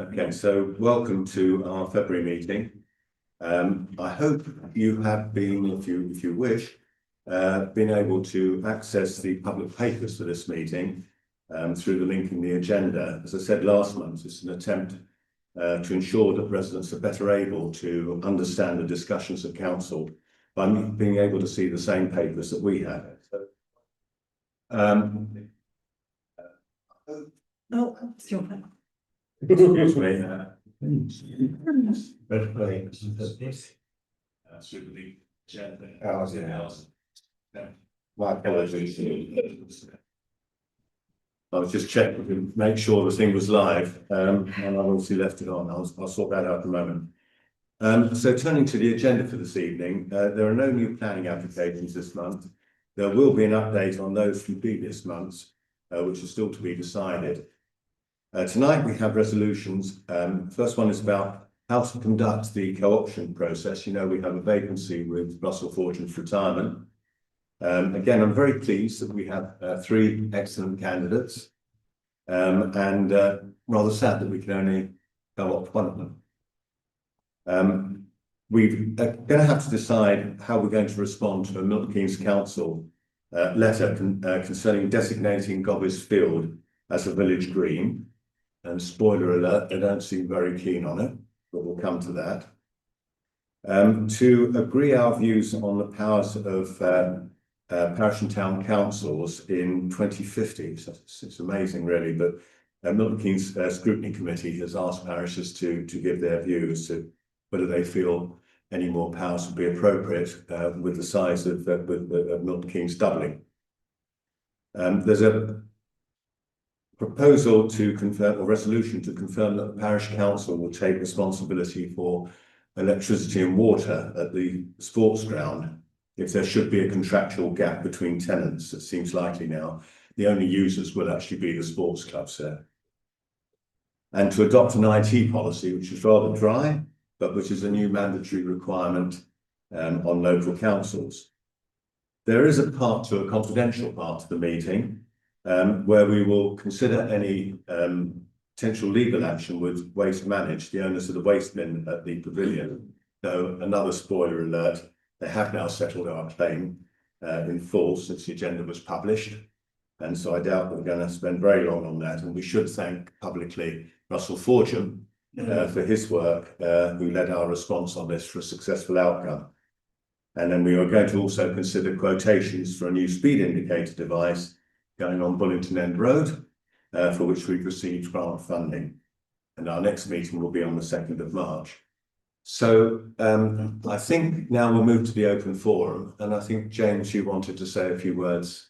Okay, so welcome to our February meeting. I hope you have been, if you wish, been able to access the public papers for this meeting through the link in the agenda. As I said last month, it's an attempt to ensure that residents are better able to understand the discussions of council by being able to see the same papers that we have. It's your phone. Excuse me. Through the agenda. My apologies. I was just checking to make sure the thing was live, and I've obviously left it on. I'll sort that out in a moment. So turning to the agenda for this evening, there are no new planning applications this month. There will be an update on those from previous months, which are still to be decided. Tonight we have resolutions. First one is about how to conduct the co-option process. You know, we have a vacancy with Russell Fortune's retirement. Again, I'm very pleased that we have three excellent candidates, and rather sad that we can only co-opt one of them. We're going to have to decide how we're going to respond to a Milton Keynes Council letter concerning designating Gobbeys Field as a village green. And spoiler alert, they don't seem very keen on it, but we'll come to that. To agree our views on the powers of parish and town councils in 2050. So it's amazing, really, but Milton Keynes Scrutiny Committee has asked parishes to give their views to whether they feel any more powers would be appropriate with the size of Milton Keynes doubling. There's a proposal to confirm, or resolution to confirm, that the parish council will take responsibility for electricity and water at the sports ground if there should be a contractual gap between tenants. It seems likely now. The only users will actually be the sports clubs there. And to adopt an IT policy, which is rather dry, but which is a new mandatory requirement on local councils. There is a confidential part of the meeting where we will consider any potential legal action with Waste Managed, the owners of the waste bin at the pavilion. Though another spoiler alert, they have now settled our claim in full since the agenda was published. And so I doubt that we're going to spend very long on that. And we should thank publicly Russell Fortune for his work, who led our response on this for a successful outcome. And then we are going to also consider quotations for a new speed indicator device going on Bullington End Road, for which we've received grant funding. And our next meeting will be on the 2nd of March. So I think now we'll move to the open forum. And I think, James, you wanted to say a few words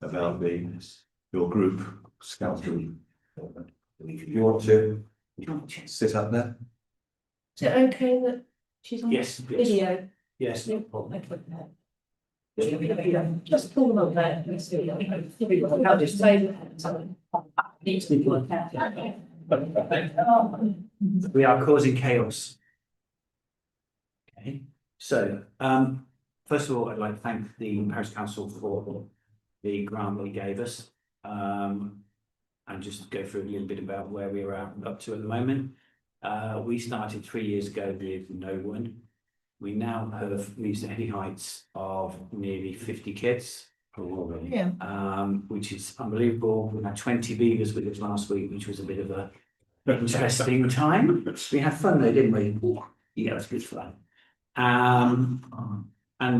about your group, Scout Group. You want to sit up there? Is it okay that she's on video? Yes. Just pull them up there. I'll just say We are causing chaos. Okay, so first of all, I'd like to thank the Parish Council for the grant they gave us, and just go through a little bit about where we are up to at the moment. We started 3 years ago with no one. We now have reached heady heights of nearly 50 kids, which is unbelievable. We had 20 beavers with us last week, which was a bit of a interesting time. We had fun though, didn't we? Yeah, it was good fun. And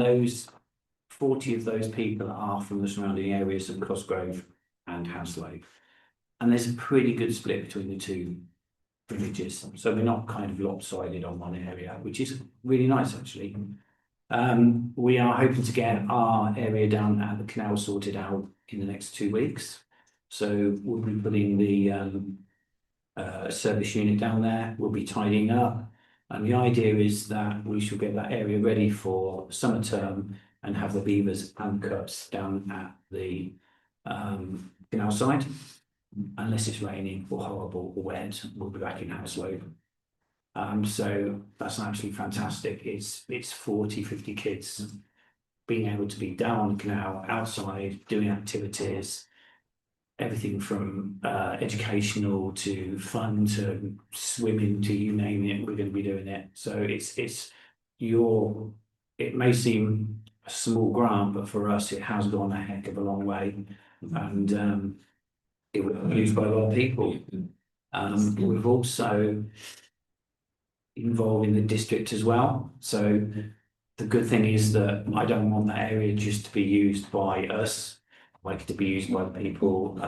those 40 of those people are from the surrounding areas of Cosgrove and Hounslow. And there's a pretty good split between the two villages, so we're not kind of lopsided on one area, which is really nice actually. We are hoping to get our area down at the canal sorted out in the next 2 weeks, so we'll be putting the service unit down there. We'll be tidying up, and the idea is that we should get that area ready for summer term and have the beavers and cups down at the canal side. Unless it's raining or horrible or wet, we'll be back in Hounslow. So that's absolutely fantastic. It's 40, 50 kids being able to be down on the canal, outside, doing activities. everything from educational to fun to swimming to you name it, we're going to be doing it. So it may seem a small grant, but for us it has gone a heck of a long way, and it was used by a lot of people. We've also involved in the district as well. So the good thing is that I don't want that area just to be used by us, like to be used by people,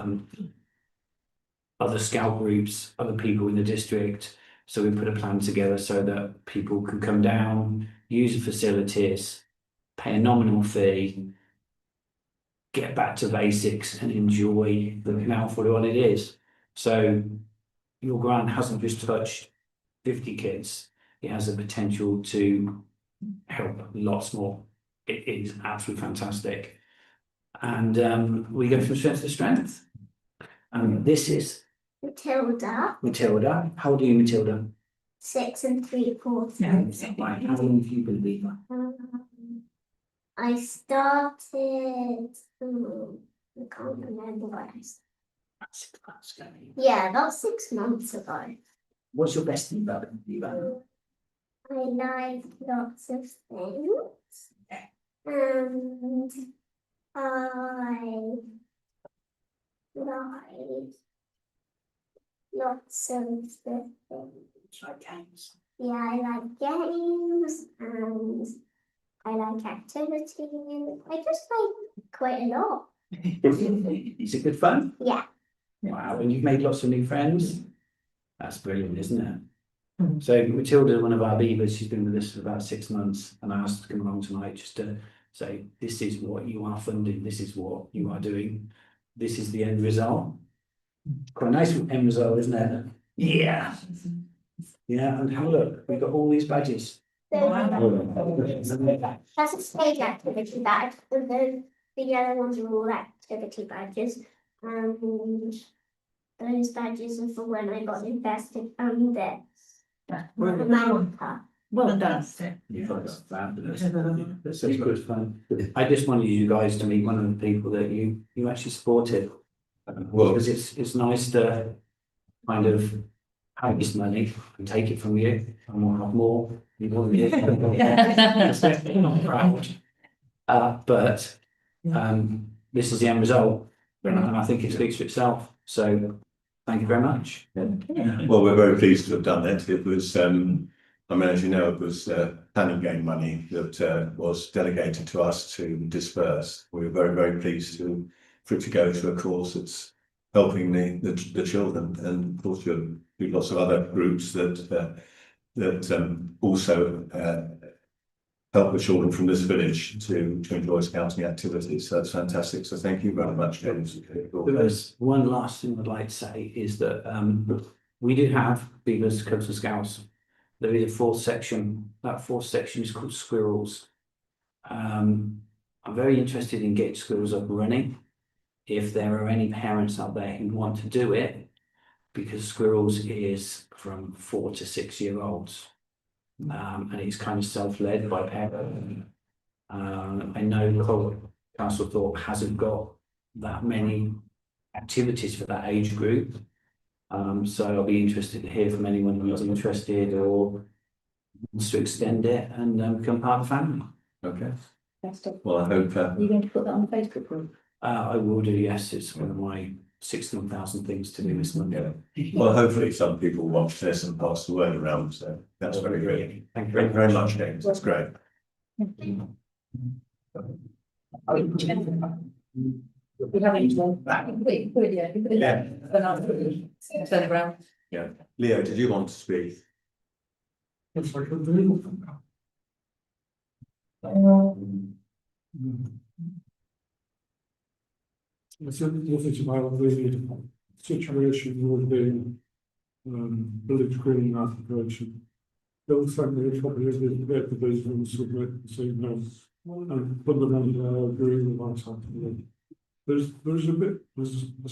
other scout groups, other people in the district. So we put a plan together so that people can come down, use the facilities, pay a nominal fee, get back to basics and enjoy the canal for what it is. So your grant hasn't just touched 50 kids, it has the potential to help lots more. It is absolutely fantastic. And we go from strength to strength. And this is Matilda, Matilda. How old are you, Matilda? 6 3/4. Right. How long have you been leaving? I started. I can't remember what I started. 6 months ago. Yeah, about 6 months ago. What's your best thing about it? I like lots of things. And I like lots of the things. Like games. Yeah, I like games and I like activities. I just like quite a lot. Is it good fun? Yeah. Wow, and you've made lots of new friends. That's brilliant, isn't it? So Matilda, one of our beavers, she's been with us for about 6 months, and I asked her to come along tonight just to say, this is what you are funding, this is what you are doing, this is the end result. Quite a nice end result, isn't it? Yeah. Yeah, and have a look, we've got all these badges. That's a stage activity badge. The yellow ones are all activity badges. And those badges are for when I got invested and this. Well done. Yeah, that's fabulous. That's such good fun. I just wanted you guys to meet one of the people that you actually supported. Well, Because it's nice to kind of have this money and take it from you and we'll have more. You want me to- not proud. But this is the end result, and I think it speaks for itself. So thank you very much. well, we're very pleased to have done it. It was, I mean, as you know, it was planning game money that was delegated to us to disperse. We were very, very pleased for it to go to a cause that's helping the children, and of course you've lots of other groups that also help the children from this village to enjoy scouting activities. So that's fantastic. So thank you very much, James. There's one last thing I'd like to say is that we do have Beavers, Cubs and Scouts. There is a fourth section. That fourth section is called Squirrels. I'm very interested in getting Squirrels up and running. If there are any parents out there who want to do it, because Squirrels is from 4 to 6 year olds. And it's kind of self-led by parents. I know Castlethorpe hasn't got that many activities for that age group. So I'll be interested to hear from anyone who's interested or wants to extend it and become part of the family. Okay. Fantastic. Well, I hope. Are you going to put that on the Facebook group? I will do, yes. It's one of my 16,000 things to do this Monday. Well, hopefully some people watch this and pass the word around. So that's very good. Thank you Thank you very much, James. That's great. We haven't turn it around. Yeah. Leo, did you want to speak? Yes, I could do. I think it's about the situation with the village green application. They'll send me a copy of the database and submit this evening, and fundamentally I agree with that. There's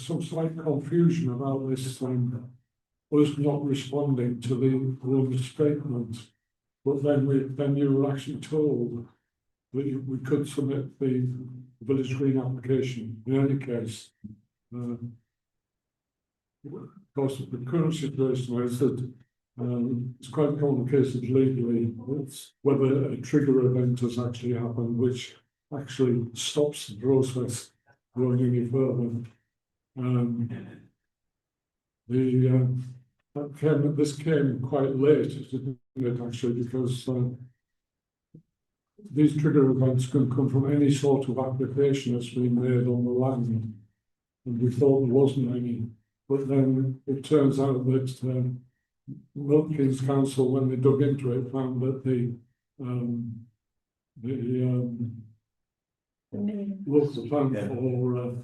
some slight confusion about this thing. Us not responding to the statement, but then you were actually told that we could submit the village green application in any case. of course, the current situation is that it's quite complicated legally. It's whether a trigger event has actually happened, which actually stops the process going any further. This came quite late, didn't it, actually, because these trigger events can come from any sort of application that's been made on the land. And we thought there wasn't any, but then it turns out that Milton Keynes Council, when they dug into it, found that the local plan Yeah. for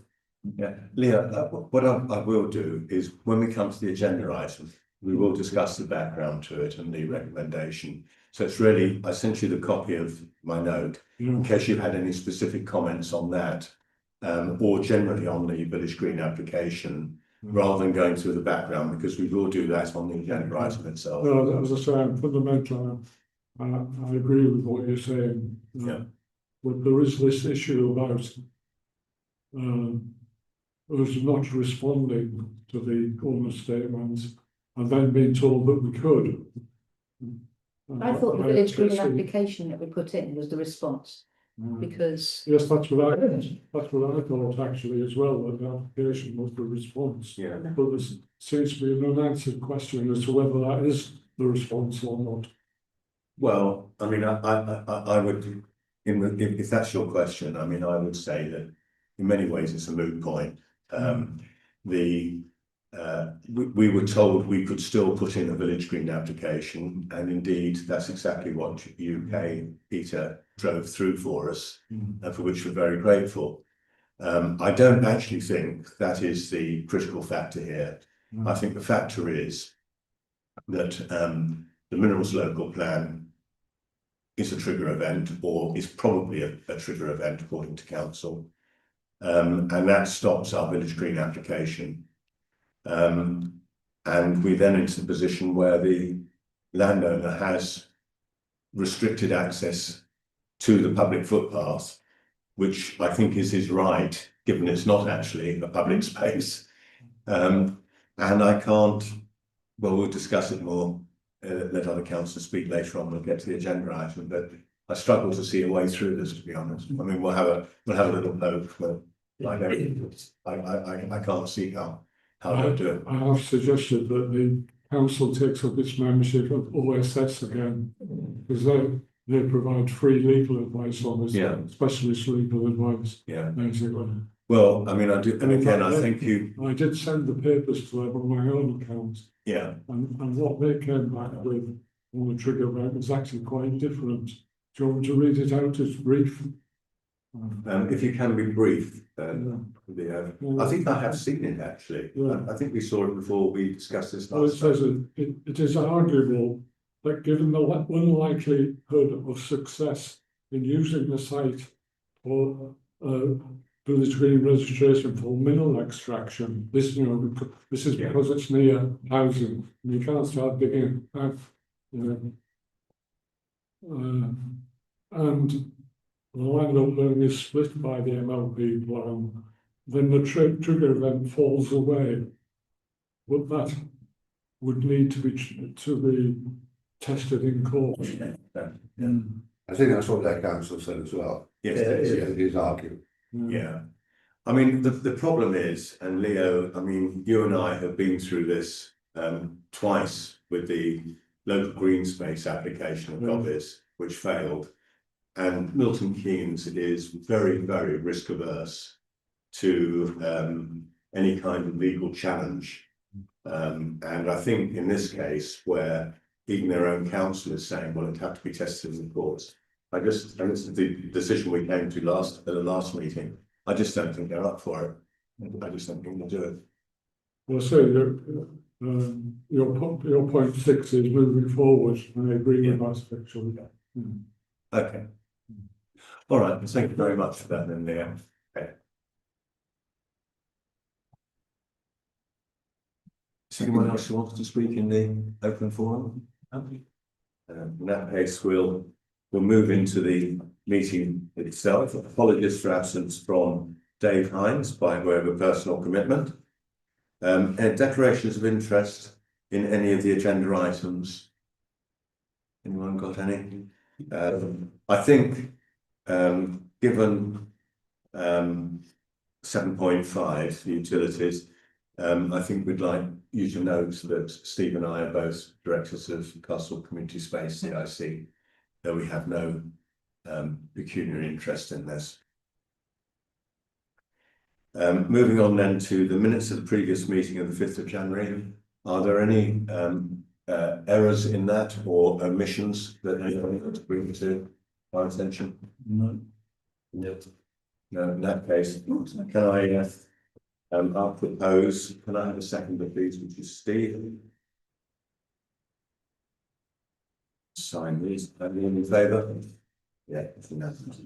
Yeah, Leah, what I will do is when we come to the agenda item, we will discuss the background to it and the recommendation. So it's really, I sent you the copy of my note in case you had any specific comments on that, or generally on the Village Green application, rather than going through the background, because we will do that on the agenda item itself. well, as I say, I'm fundamental. I agree with what you're saying. Yeah. But there is this issue about us not responding to the owner's statements and then being told that we could. I thought the village green see- application that we put in was the response, because Yes, that's what I thought actually as well, that the application was the response. Yeah. But there seems to be an unanswered question as to whether that is the response or not. Well, I mean, I would, if that's your question, I mean, I would say that in many ways it's a moot point. We were told we could still put in a village green application, and indeed that's exactly what UK Peter drove through for us, and for which we're very grateful. I don't actually think that is the critical factor here. I think the factor is that the minerals local plan is a trigger event, or is probably a trigger event according to council, and that stops our village green application. And we then into the position where the landowner has restricted access to the public footpath, which I think is his right, given it's not actually a public space. And I can't, well, we'll discuss it more, let other councillors speak later on, we'll get to the agenda item, but I struggle to see a way through this, to be honest. I mean, we'll have a little hope, but I can't see how to do it. I have suggested that the council takes up its membership of OSS again, because they provide free legal advice on this, Yeah. specialist legal advice, Yeah. basically. Well, I mean, I do, and again, I think you, I did send the papers to them on my own account, yeah, and what they came back with on the trigger event was actually quite different. Do you want me to read it out as brief? if you can be brief, Yeah. I think I have seen it actually. Yeah. I think we saw it before we discussed this Well, it last time. says it is arguable that given the unlikelihood of success in using the site for village green registration for mineral extraction, this is Yeah. because it's near housing, and you can't start digging out, and the land upland is split by the MLP plan, then the trigger event falls away. But that would need to be tested in court. I think that's what their council said as well. Yes, It is argued. yeah. I mean, the problem is, and Leo, I mean, you and I have been through this twice with the local green space application of Gobbeys, which failed. And Milton Keynes is very, very risk averse to any kind of legal challenge. And I think in this case, where even their own council is saying, well, it'd have to be tested in the courts. And this is the decision we came to at the last meeting. I just don't think they're up for it. I just don't think they'll do it. Well, so your point 6 is moving forward, and I agree with that actually. Okay. All right, thank you very much for that then, Leo. Okay. Is there anyone else who wants to speak in the open forum? In that case, we'll move into the meeting itself. Apologies for absence from Dave Hines by way of a personal commitment. Declarations of interest in any of the agenda items. Anyone got any? I think, given 7.5 utilities, I think we'd like you to note that Steve and I are both directors of Castlethorpe Community Space, CIC, though we have no pecuniary interest in this. Moving on then to the minutes of the previous meeting of the 5th of January. Are there any errors in that or omissions that anyone would bring to our attention? No. No. No, in that case, can I I'll propose, can I have a seconder please, which is Steve? Sign these, anyone in favour? Yeah, it's unanimous.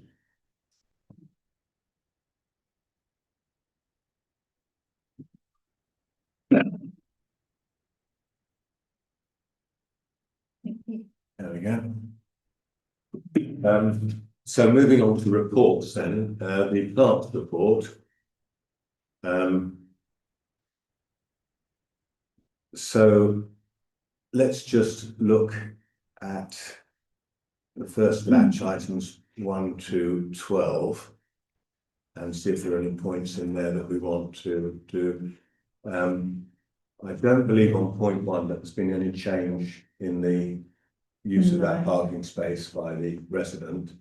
There we go. So moving on to reports then, the plant report. So let's just look at the first batch items 1 to 12 and see if there are any points in there that we want to do. I don't believe on point 1 that there's been any change in the use of that parking space by the resident.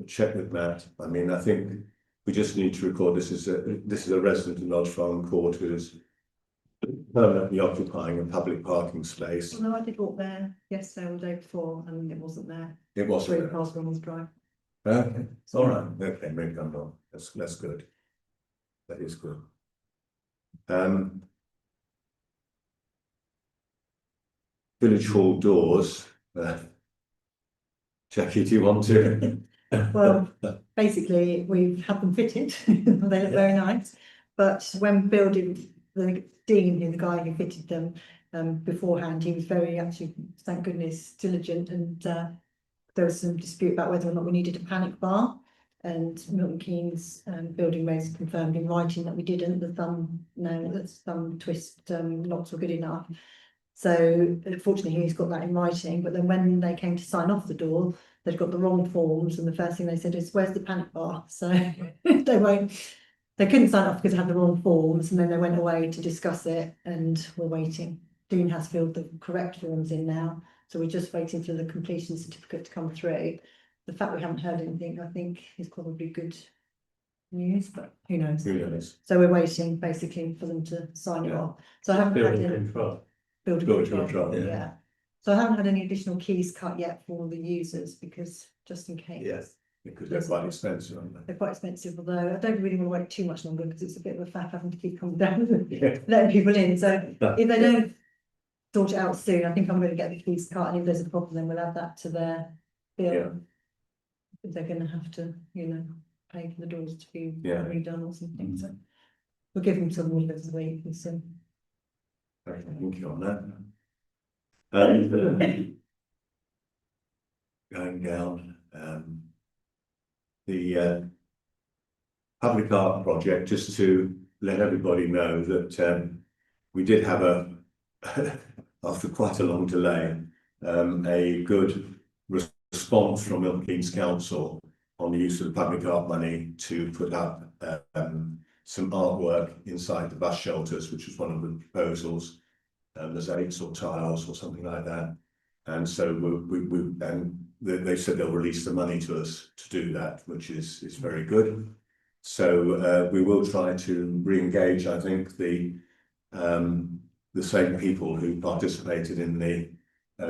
Check with Matt. I mean, I think we just need to record this is a resident of Lodge Farm Court who is permanently occupying a public parking space. Well, no, I did walk there yesterday or the day before and it wasn't there. It wasn't Through there. past Women's Drive. Okay, all right. Okay, maybe I'm wrong. That's good. That is good. Village Hall doors. Jackie, do you want to? Well, basically, we've had them fitted. They look very nice. But when building, the dean, the guy who fitted them beforehand, he was very, actually, thank goodness, diligent. And there was some dispute about whether or not we needed a panic bar. And Milton Keynes building regs confirmed in writing that we didn't. The thumb twist locks were good enough. So unfortunately, he's got that in writing. But then when they came to sign off the door, they'd got the wrong forms, and the first thing they said is, "Where's the panic bar?" So they couldn't sign off because they had the wrong forms, and then they went away to discuss it, and we're waiting. Dean has filled the correct forms in now, so we're just waiting for the completion certificate to come through. The fact we haven't heard anything, I think, is probably good news, but who knows? Who knows? So we're waiting basically for them to sign it off. So I haven't had any building control, yeah. So I haven't had any additional keys cut yet for the users because just in case. Yes, because they're quite expensive, aren't they? They're quite expensive, although I don't really want to wait too much longer because it's a bit of a faff having to keep coming down Yeah. and letting people in. So if they don't sort it out soon, I think I'm going to get the keys cut, and if there's a problem, then we'll add that to their bill. Yeah. If they're going to have to, pay for the doors to be Yeah. redone or something. So we'll give them till the middle of the week and so. Thank you on that. Going down, the public art project, just to let everybody know that we did have after quite a long delay, a good response from Milton Keynes Council on the use of the public art money to put up some artwork inside the bus shelters, which was one of the proposals. Mosaics or tiles or something like that, and so they said they'll release the money to us to do that, which is very good. So we will try to re-engage, I think, the same people who participated in the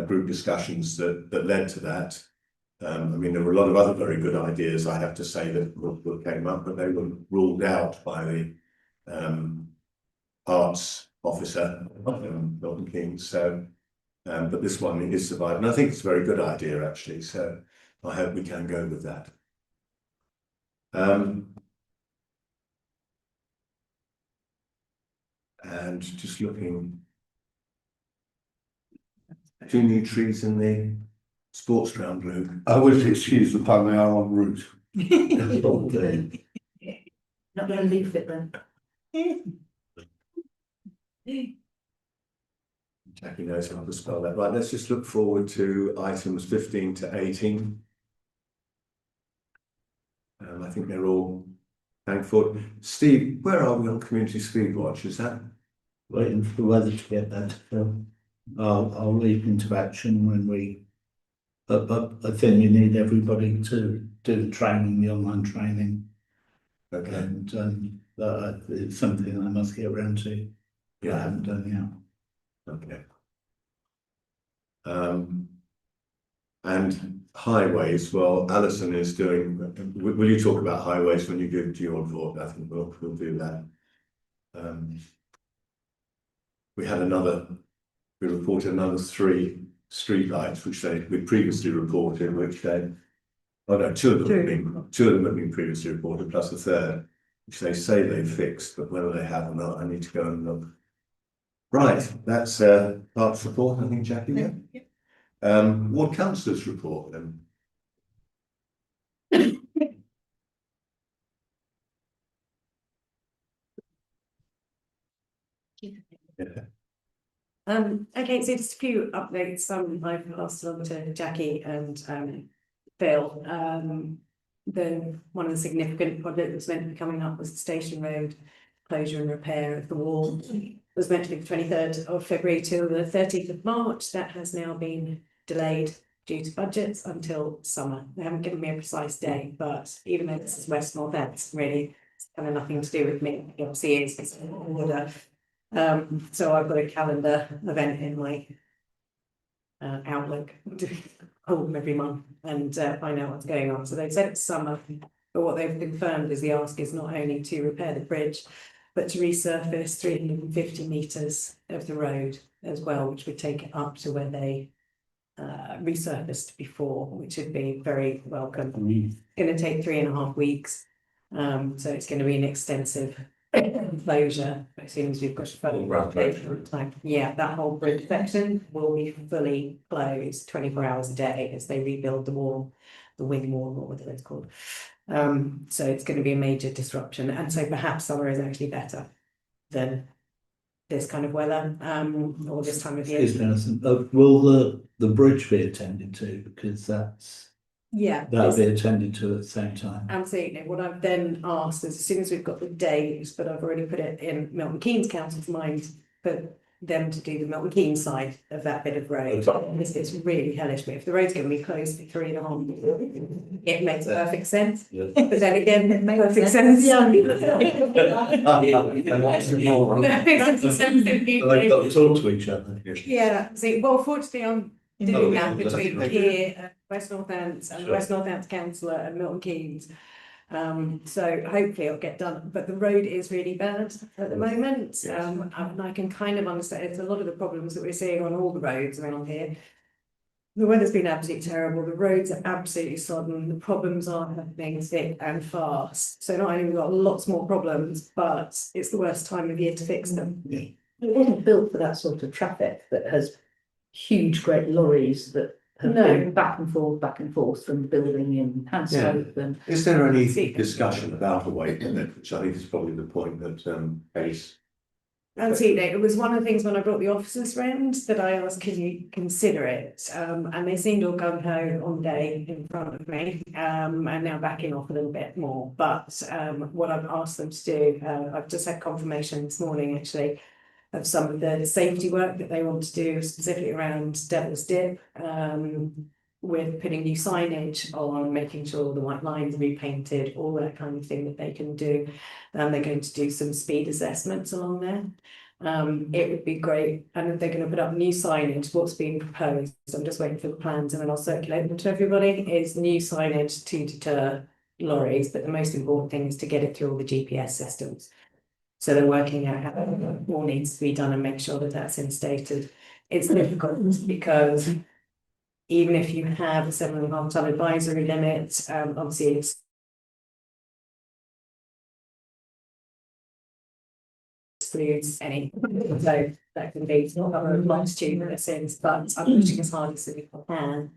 group discussions that led to that. I mean, there were a lot of other very good ideas, I have to say, that came up, but they were ruled out by the arts officer, Milton Keynes. So, but this one is survived, and I think it's a very good idea actually. So, I hope we can go with that. And just looking, 2 new trees in the sports ground, Luke. I would excuse the pun, they are en route. Not going to leave it then. Jackie knows how to spell that. Right, let's just look forward to items 15 to 18. I think they're all thankful. Steve, where are we on community speed watch? Is that? Waiting for the weather to get better. So I'll leap into action when we. But I think we need everybody to do the training, the online training, Okay. and it's something I must get around to. I haven't done yet. Okay. And highways, well, Alison is doing, will you talk about highways when you give your report? I think we'll do that. We reported another 3 streetlights, which we previously reported, which two of them have been previously reported, plus a third, which they say they fixed, but whether they have or not, I need to go and look. Right, that's Parks report, I think, Jackie, yeah? Ward councillors report then. Yeah. Okay, so just a few updates. I've passed along to Jackie and Phil. One of the significant projects that's meant to be coming up was the Station Road closure and repair of the wall. It was meant to be the 23rd of February till the 30th of March. That has now been delayed due to budgets until summer. They haven't given me a precise date, but even though this is West North End, really, it's kind of nothing to do with me. It obviously is, it's an order. So I've got a calendar event in my Outlook to hold them every month and find out what's going on. So they've said it's summer, but what they've confirmed is the ask is not only to repair the bridge, but to resurface 350 metres of the road as well, which would take it up to where they resurfaced before, which would be very welcome. It's going to take 3.5 weeks, so it's going to be an extensive closure as soon as we've got time. Yeah, that whole bridge section will be fully closed 24 hours a day as they rebuild the wall, the wing wall, or whatever it's called. So it's going to be a major disruption, and so perhaps summer is actually better than this kind of weather or this time of year. Will the bridge be attended to? Because that'll be attended to at the same time. Absolutely. What I've then asked is, as soon as we've got the dates, but I've already put it in Milton Keynes Council's mind for them to do the Milton Keynes side of that bit of road. It's really hellish, but if the road's going to be closed for 3.5, it makes perfect sense. Yeah. But then again, it makes perfect sense. Yeah. They've got to talk to each other. Yeah. See, well, fortunately, I'm doing that between here, West North End, and West North End Councillor and Milton Keynes. So hopefully it'll get done, but the road is really bad at the moment. And I can kind of understand it's a lot of the problems that we're seeing on all the roads around here. The weather's been absolutely terrible. The roads are absolutely sodden. The problems are happening thick and fast. So not only have we got lots more problems, but it's the worst time of year to fix them. It wasn't built for that sort of traffic that has huge, great lorries that have been back and forth from the building in Castlethorpe. And is there any discussion about a weight limit, which I think is probably the point that Pace. Absolutely. It was one of the things when I brought the officers round that I asked, can you consider it? And they seemed all gung ho on day in front of me, and now backing off a little bit more. But what I've asked them to do, I've just had confirmation this morning actually of some of the safety work that they want to do, specifically around Devil's Dip, with putting new signage on, making sure the white lines are repainted, all that kind of thing that they can do. They're going to do some speed assessments along there. It would be great, and they're going to put up new signage. What's being proposed, I'm just waiting for the plans and then I'll circulate them to everybody, is new signage to deter lorries, but the most important thing is to get it through all the GPS systems. So they're working out how more needs to be done and make sure that that's instated. It's difficult because even if you have a 7.5 ton advisory limit, obviously it's excludes any, so that can be not a multitude in a sense, but I'm pushing as hard as we can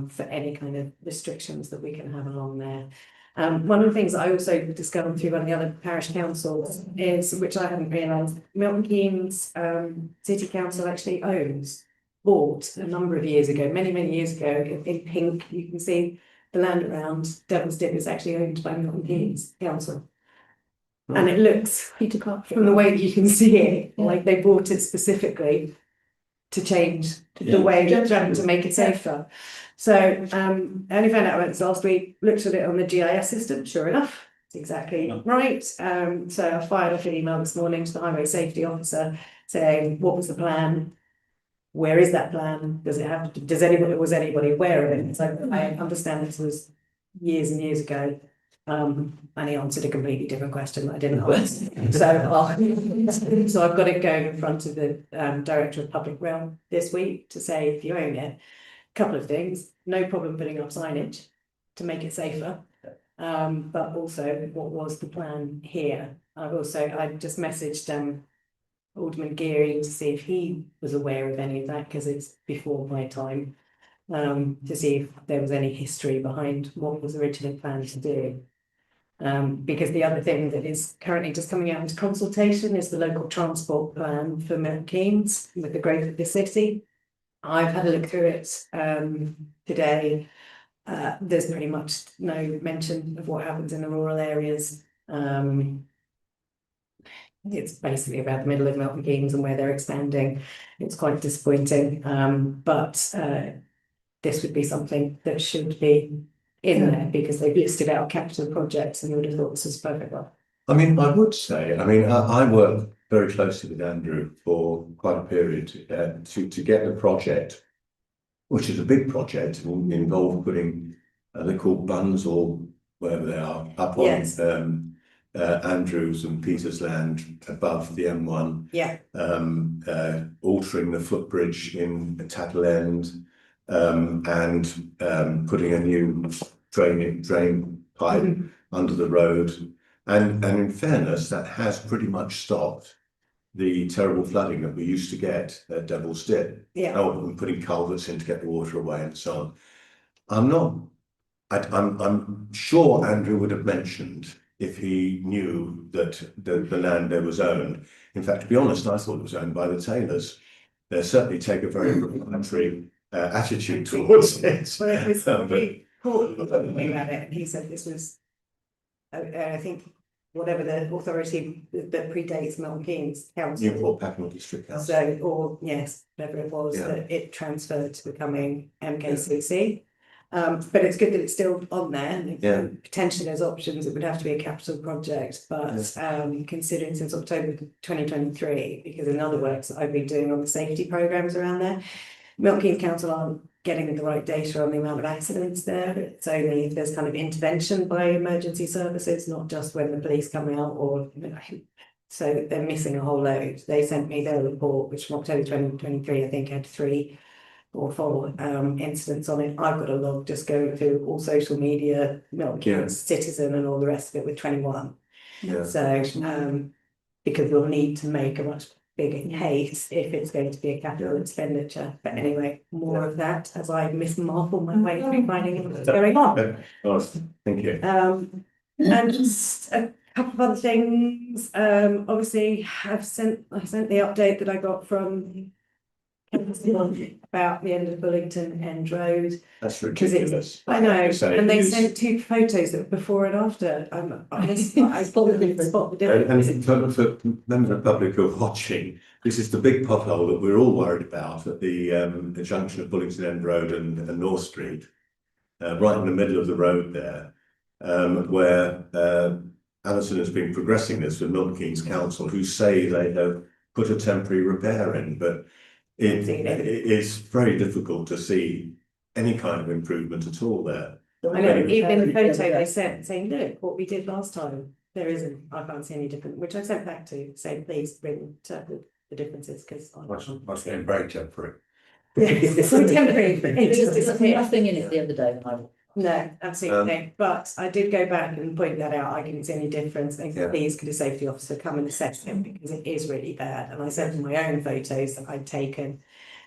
for any kind of restrictions that we can have along there. One of the things I also discovered through one of the other parish councils is, which I hadn't realised, Milton Keynes City Council actually bought a number of years ago, many years ago, in pink, you can see the land around Devil's Dip is actually owned by Milton Keynes Council. And it looks, Peter Carter. from the way that you can see it, like they bought it specifically to change the way to make it safer. So I only found out about this last week, looked at it on the GIS system, sure enough, it's exactly right. So I fired off an email this morning to the highway safety officer saying, what was the plan? Where is that plan? Was anybody aware of it? It's like, I understand this was years and years ago. And he answered a completely different question that I didn't ask. So I've got it going in front of the Director of Public Realm this week to say, if you own it, a couple of things, no problem putting up signage to make it safer. But also, what was the plan here? I just messaged Alderman Geary to see if he was aware of any of that, because it's before my time, to see if there was any history behind what was originally planned to do. Because the other thing that is currently just coming out into consultation is the local transport plan for Milton Keynes with the growth of the city. I've had a look through it today. There's pretty much no mention of what happens in the rural areas. It's basically about the middle of Milton Keynes and where they're expanding. It's quite disappointing, but this would be something that should be in there because they've listed out capital projects, and you would have thought this is perfect one. I mean, I would say, I worked very closely with Andrew for quite a period to get the project, which is a big project, involved putting, they're called buns or wherever they are, up on Andrews and Peter's land above the M1. Yeah. Altering the footbridge in Tattle End, and putting a new drain pipe under the road. And in fairness, that has pretty much stopped the terrible flooding that we used to get at Devil's Dip. Yeah. And putting culverts in to get the water away and so on. I'm sure Andrew would have mentioned if he knew that the land there was owned. In fact, to be honest, I thought it was owned by the Taylors. They certainly take a very proprietary attitude towards it. Well, it was Paul about it, and he said this was, I think, whatever the authority that predates Milton Keynes Council. Newport Pagnell District Council. So, or yes, whatever it was, that it transferred to becoming MKCC. But it's good that it's still on there. Potentially there's options. It would have to be a capital project, but considering since October 2023, because in other works that I've been doing on the safety programs around there, Milton Keynes Council aren't getting the right data on the amount of accidents there. It's only if there's kind of intervention by emergency services, not just when the police come out or, so they're missing a whole load. They sent me their report, which from October 2023, I think had 3 or 4 incidents on it. I've got a log just going through all social media, Milton Keynes Citizen and all the rest of it with 21. So because we'll need to make a much bigger case if it's going to be a capital expenditure. But anyway, more of that as I mismarble my way through finding what's going on. Thank you. And just a couple of other things. Obviously, I sent the update that I got from about the end of Bullington End Road. That's ridiculous. I know, and they sent 2 photos that were before and after. I spot the difference. And for members of the public who are watching, this is the big pothole that we're all worried about at the junction of Bullington End Road and North Street, right in the middle of the road there, where Alison has been progressing this with Milton Keynes Council, who say they have put a temporary repair in, but it is very difficult to see any kind of improvement at all there. I know, even the photo they sent saying, look, what we did last time, there isn't, I can't see any different, which I sent back to say, please bring the differences, because Must be very temporary. it's so temporary, it just disappeared. Nothing in it the other day. No, absolutely. But I did go back and point that out. I couldn't see any difference. And please, could a safety officer come and assess it, because it is really bad. And I sent them my own photos that I'd taken.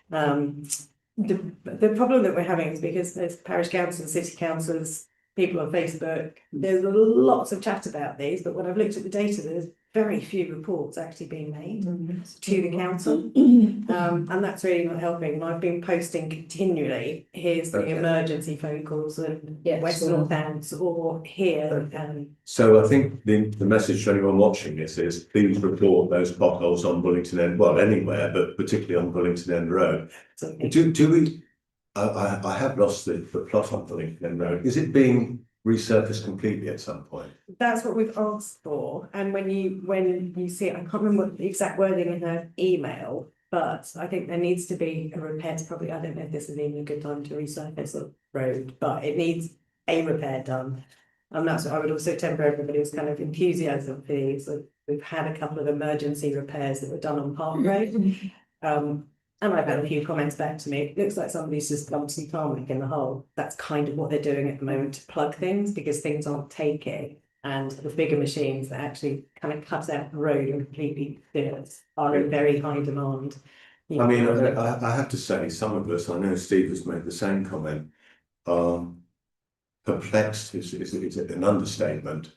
The problem that we're having is because there's parish councils and city councils people on Facebook. There's lots of chat about these, but when I've looked at the data, there's very few reports actually being made to the council. And that's really not helping. And I've been posting continually, here's the emergency phone calls and West Northants or here. So I think the message to anyone watching this is please report those potholes on Bullington End, well, anywhere, but particularly on Bullington End Road. Do we, I have lost the plot on Bullington End Road. Is it being resurfaced completely at some point? That's what we've asked for. And when you see it, I can't remember what the exact wording in her email, but I think there needs to be a repair. Probably, I don't know if this is even a good time to resurface the road, but it needs a repair done. And that's what I would also temper everybody's kind of enthusiasm for these. We've had a couple of emergency repairs that were done on Park Road. And I've had a few comments back to me. It looks like somebody's just dumped some tarmac in the hole. That's kind of what they're doing at the moment to plug things because things aren't taking. And the bigger machines that actually kind of cut out the road and completely do it are in very high demand. I mean, I have to say, some of us, I know Steve has made the same comment, perplexed is an understatement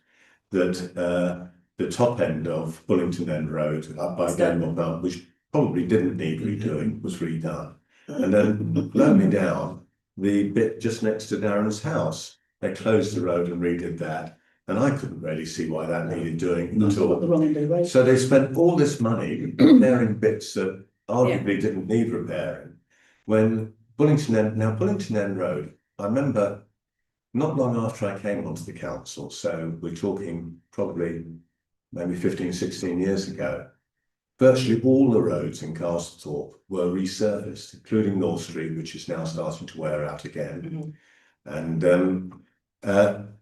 that the top end of Bullington End Road up by Glenmore, which probably didn't need redoing, was redone. And then low me down, the bit just next to Darren's house, they closed the road and redid that. And I couldn't really see why that needed doing at all. So they spent all this money repairing bits that arguably didn't need repairing. When Bullington End Road, I remember not long after I came onto the council, so we're talking probably maybe 15, 16 years ago, virtually all the roads in Castlethorpe were resurfaced, including North Street, which is now starting to wear out again. And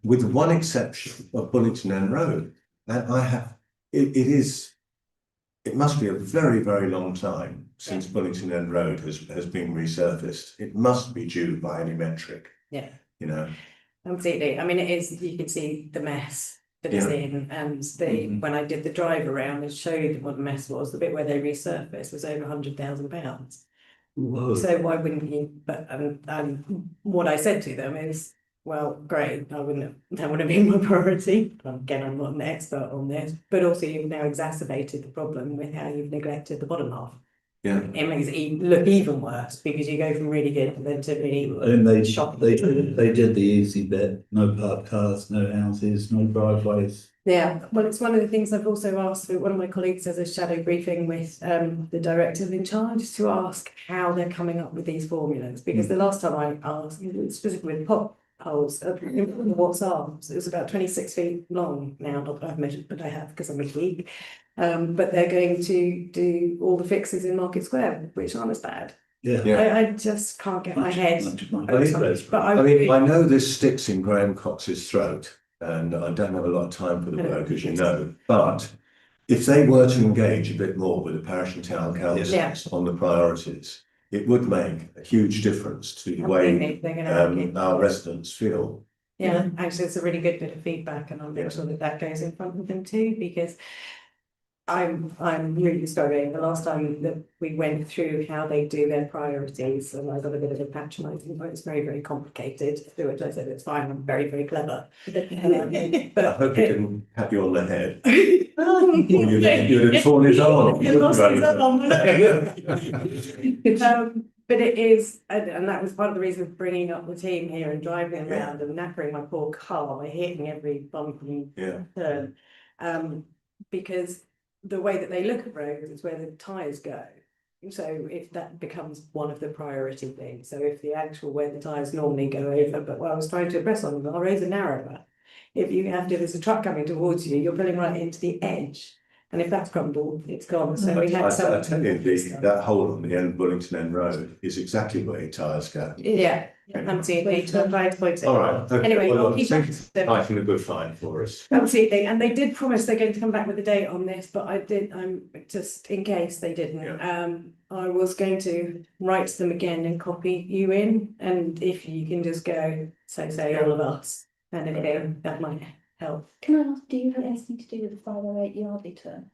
with one exception of Bullington End Road, and it must be a very, very long time since Bullington End Road has been resurfaced. It must be due by any metric. Yeah. You know. Completely. I mean, it is, you can see the mess that it's in, and when I did the drive around and showed what the mess was, the bit where they resurfaced was over £100,000. So why wouldn't you? But what I said to them is, well, great, that would have been my priority. Again, I'm not an expert on this, but also you've now exacerbated the problem with how you've neglected the bottom half. Yeah. It makes it look even worse because you go from really good and then to really and they did the easy bit, no parked cars, no houses, no driveways. Yeah, well, it's one of the things I've also asked one of my colleagues as a shadow briefing with the directors in charge to ask how they're coming up with these formulas, because the last time I asked, specifically with potholes, what's arms, it was about 26 feet long now, not that I've measured, but I have because I'm a geek. But they're going to do all the fixes in Market Square, which aren't as bad. Yeah. I just can't get my head. But I mean, I know this sticks in Graham Cox's throat, and I don't have a lot of time for the work, as you know. But if they were to engage a bit more with the parish and town councils on the priorities, it would make a huge difference to the way our residents feel. Yeah, actually, it's a really good bit of feedback, and I'll make sure that goes in front of them too, because I'm really struggling. The last time that we went through how they do their priorities, and I got a bit of a patronising, but it's very, very complicated. To which I said, it's fine, I'm very, very clever. But I hope it didn't pat you on the head. You'd have torn his arm. But it is, and that was part of the reason of bringing up the team here and driving around and knackering my poor car by hitting every bump and turn. Because the way that they look at roads is where the tyres go. So if that becomes one of the priority things, so if the actual where the tyres normally go over, but what I was trying to impress on them, our roads are narrower. If there's a truck coming towards you, you're pulling right into the edge. And if that's crumbled, it's gone. So we had some. I tell you, that hole on the end of Bullington End Road is exactly where your tyres go. Yeah, absolutely. I'm trying to point it. All right. Okay. Anyway, well, I'll keep fighting a good fight for us. Absolutely, and they did promise they're going to come back with a date on this, but I'm just in case they didn't. I was going to write to them again and copy you in, and if you can just go, say all of us, and anything that might help. Can I ask, do you have anything to do with the 508 Yardley turn?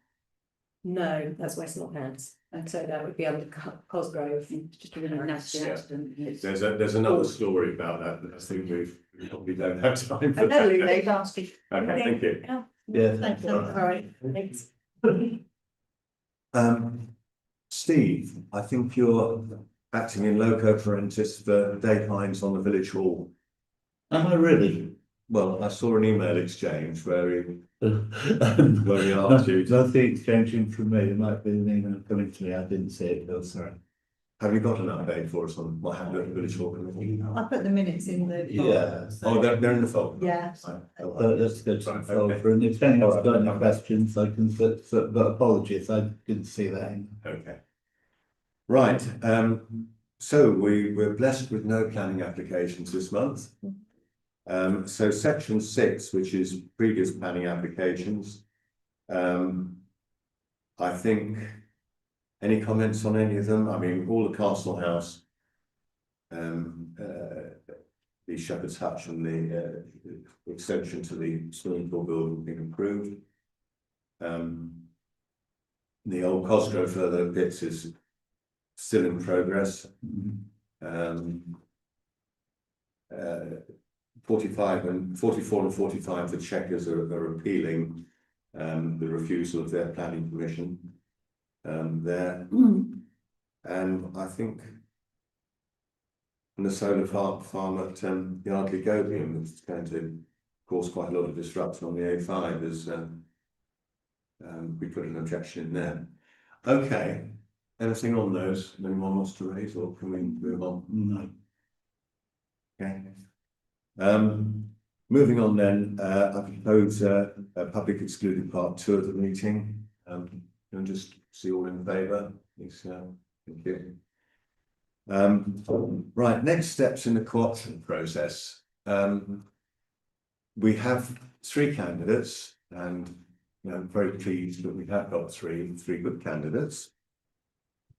No, that's West Northants, and so that would be under Cosgrove. Just a really nasty accident. There's another story about that I think we've we probably don't have time for I know, that. they last week. Okay, thank you. Yeah. Yeah, Thanks, All right, thanks. Steve, I think you're acting in loco parentis for Dave Hines on the village hall. am I really? Well, I saw an email exchange where he Very asked you to- Nothing exchanging from me, it might be an email coming to me, I didn't see it, Bill, sorry. have you got an update for us on what happened at the village hall committee? I put the minutes in the. Yeah. Oh, they're in the folder. Yeah. Let's go to the Right, folder, okay. and if anyone's got any questions, I can, but apologies, I didn't see that. Okay. Right, so we're blessed with no planning applications this month. So section 6, which is previous planning applications. I think, any comments on any of them? I mean, all the Castle House, the Shepherd's Hutch and the extension to the swimming pool building have been approved. The old Cosgrove further bits is still in progress. 45 and 44 and 45, the checkers are appealing the refusal of their planning permission there. And I think the solar farm at Yardley Gobium is going to cause quite a lot of disruption on the A5 as we put an objection in there. Okay, anything on those anyone wants to raise, or can we move on? No. Okay. Moving on then, I propose a public excluded part 2 of the meeting. And just see all in favour, please. Thank you. Right, next steps in the co-option process. We have 3 candidates, and I'm very pleased that we have got three good candidates.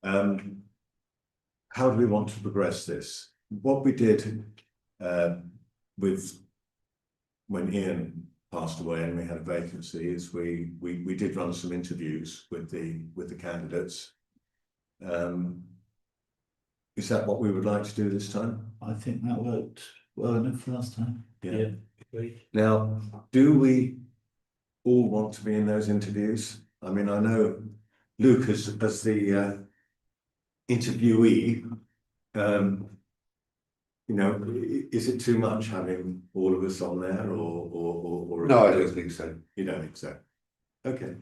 How do we want to progress this? What we did with when Ian passed away and we had a vacancy is we did run some interviews with the candidates. Is that what we would like to do this time? I think that worked well enough last time. Yeah. Now, do we all want to be in those interviews? I mean, I know Luke as the interviewee, you know, is it too much having all of us on there, or No, I don't think so. You don't think so? Okay.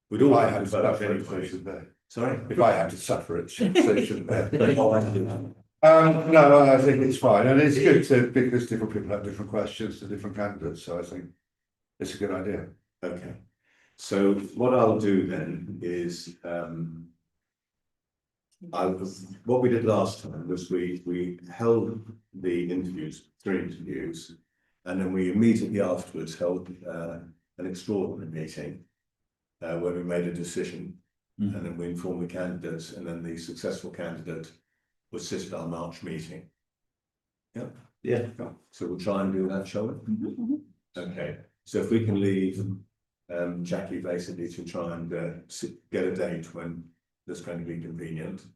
We'd all I have had to to vote suffer it, so anyway. should they? Sorry? If I had to suffer it, so shouldn't they? Oh, I do. No, I think it's fine, and it's good to, because different people have different questions to different candidates, so I think it's a good idea. Okay. So what I'll do then is, what we did last time was we held the interviews, 3 interviews, and then we immediately afterwards held an extraordinary meeting where we made a decision, and then we informed the candidates, and then the successful candidate was sit at our March meeting. Yep. Yeah. So we'll try and do that, shall we? Okay. So if we can leave Jackie basically to try and get a date when that's going to be convenient.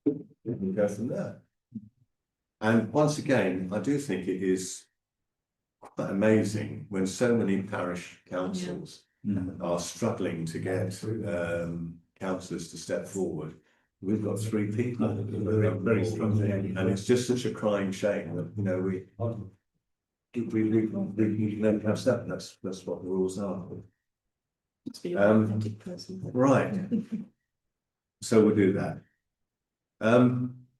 We can go from there. And once again, I do think it is quite amazing when so many parish councils are struggling to get councillors to step forward. We've got 3 people very strongly, and it's just such a crying shame that, you know, we never have that. That's what the rules are. Right. So we'll do that.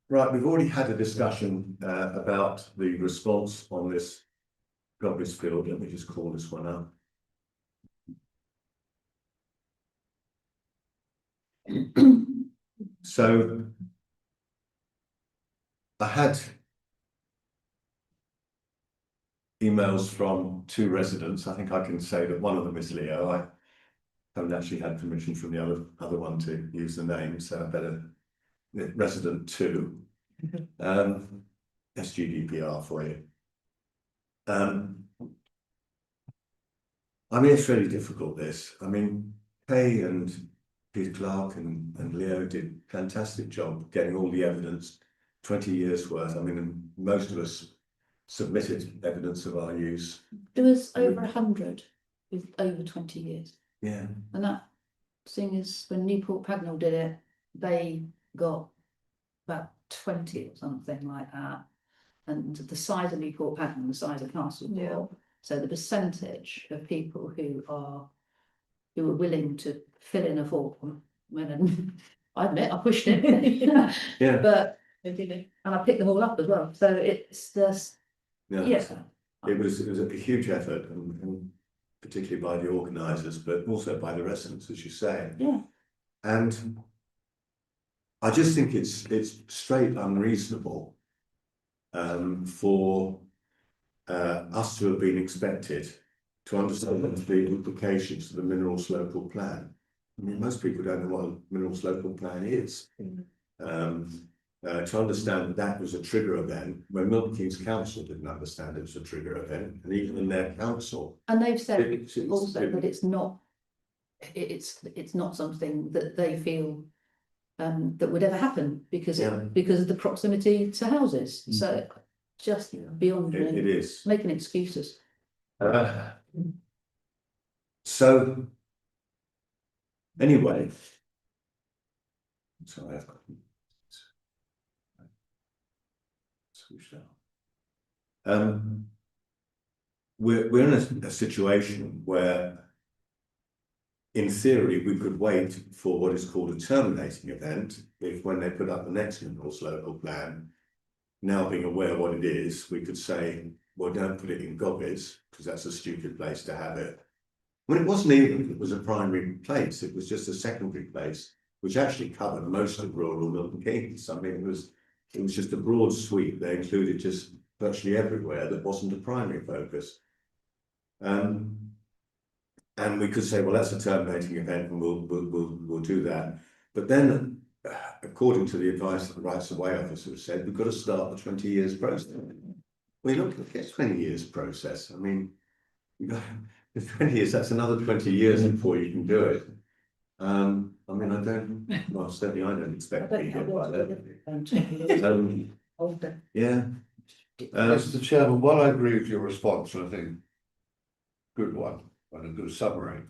Right, we've already had a discussion about the response on this Gobbeys Field. Let me just call this one up. So I had emails from 2 residents. I think I can say that one of them is Leo. I haven't actually had permission from the other one to use the name, so I better. Resident 2, SGDPR for you. I mean, it's really difficult, this. I mean, Kay and Peter Clark and Leo did a fantastic job getting all the evidence, 20 years worth. I mean, most of us submitted evidence of our use. There was over 100 with over 20 years. Yeah. And that thing is, when Newport Pagnell did it, they got about 20 or something like that. And the size of Newport Pagnell, the size of Castlethorpe. So the percentage of people who are willing to fill in a form, when I admit I pushed it. Yeah. But and I picked them all up as well. So it's just It was a huge effort, and particularly by the organisers, but also by the residents, as you say. Yeah. And I just think it's straight unreasonable for us to have been expected to understand the implications of the minerals local plan. I mean, most people don't know what a minerals local plan is. To understand that was a trigger event when Milton Keynes Council didn't understand it was a trigger event, and even in their council. And they've said It's also that it's not something that they feel that would ever happen because of the proximity to houses. So just beyond It is. making excuses. So anyway, so I've got switched out. We're in a situation where, in theory, we could wait for what is called a terminating event. If when they put up the next minerals local plan, now being aware of what it is, we could say, well, don't put it in Gobbeys, because that's a stupid place to have it. When it wasn't even, it was a primary place, it was just a secondary place, which actually covered most of rural Milton Keynes. I mean, it was just a broad sweep. They included just virtually everywhere that wasn't a primary focus. And we could say, well, that's a terminating event, and we'll do that. But then, according to the advice that the rights of way officer said, we've got to start the 20 years process. Well, you're not going to get 20 years process. I mean, you got 20 years. That's another 20 years before you can do it. I mean, I don't. Well, certainly I don't expect to be here by then. Yeah. Mr. Chairman, while I agree with your response, and I think good one and a good summary,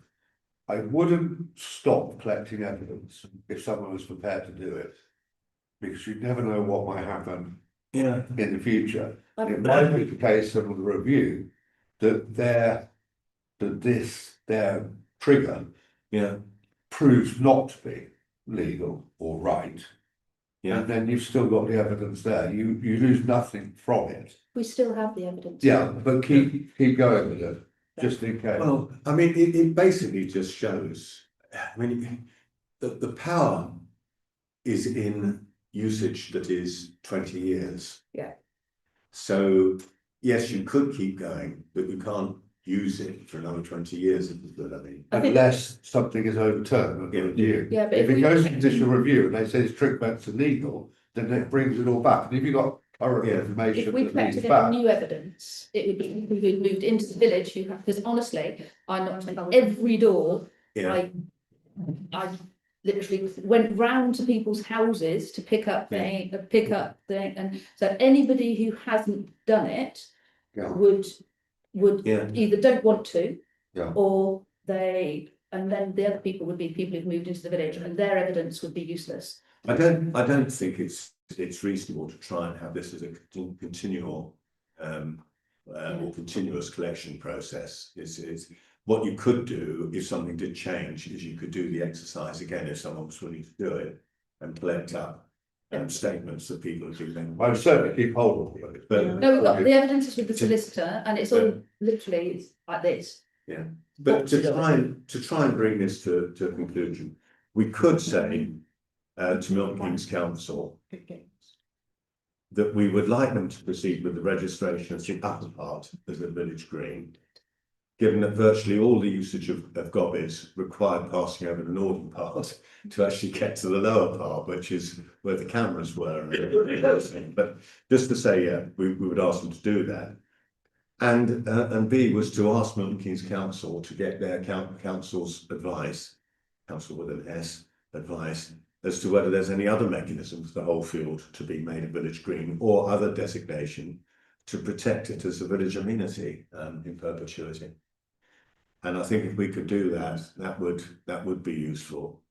I wouldn't stop collecting evidence if someone was prepared to do it, because you never know what might happen in the future. It might be the case of the review that their trigger proves not to be legal or right. And then you've still got the evidence there. You lose nothing from it. We still have the evidence. Yeah, but keep going with it, just in case. Well, I mean, it basically just shows, I mean, the power is in usage that is 20 years. Yeah. So, yes, you could keep going, but you can't use it for another 20 years, if you know what I mean. Unless something is overturned at the review. Yeah, but if it goes to judicial review and they say this trick back's illegal, then it brings it all back. And if you've got current information if we that collected leads back, any new evidence, it would be people who moved into the village who have, because honestly, I knocked on every door. I literally went round to people's houses to pick up things, and so anybody who hasn't done it would either don't want to, or they, and then the other people would be people who've moved into the village, and their evidence would be useless. I don't think it's reasonable to try and have this as a continual or continuous collection process. It's what you could do if something did change is you could do the exercise again if someone was willing to do it and collect up statements that people are giving. I would certainly keep hold of it. But No, we've got the evidence is with the solicitor, and it's all literally it's like this. yeah, but to try and bring this to a conclusion, we could say to Milton Keynes Council that we would like them to proceed with the registration of the upper part of the village green, given that virtually all the usage of Gobbeys required passing over the northern part to actually get to the lower part, which is where the cameras were. But just to say, we would ask them to do that. And B was to ask Milton Keynes Council to get their council's advice, council with an S, advice, as to whether there's any other mechanism for the whole field to be made a village green or other designation to protect it as a village amenity in perpetuity. And I think if we could do that, that would be useful.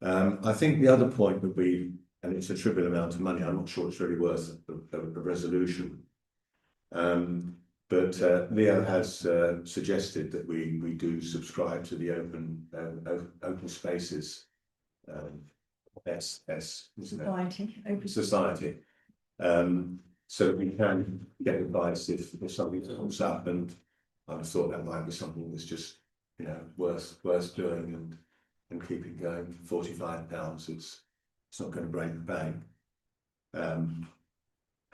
I think the other point would be, and it's a trivial amount of money, I'm not sure it's really worth a resolution. But Leo has suggested that we do subscribe to the open spaces Society, open society, so that we can get advice if something comes up, and I thought that might be something that's just, you know, worth doing and keeping going. £45, it's not going to break the bank.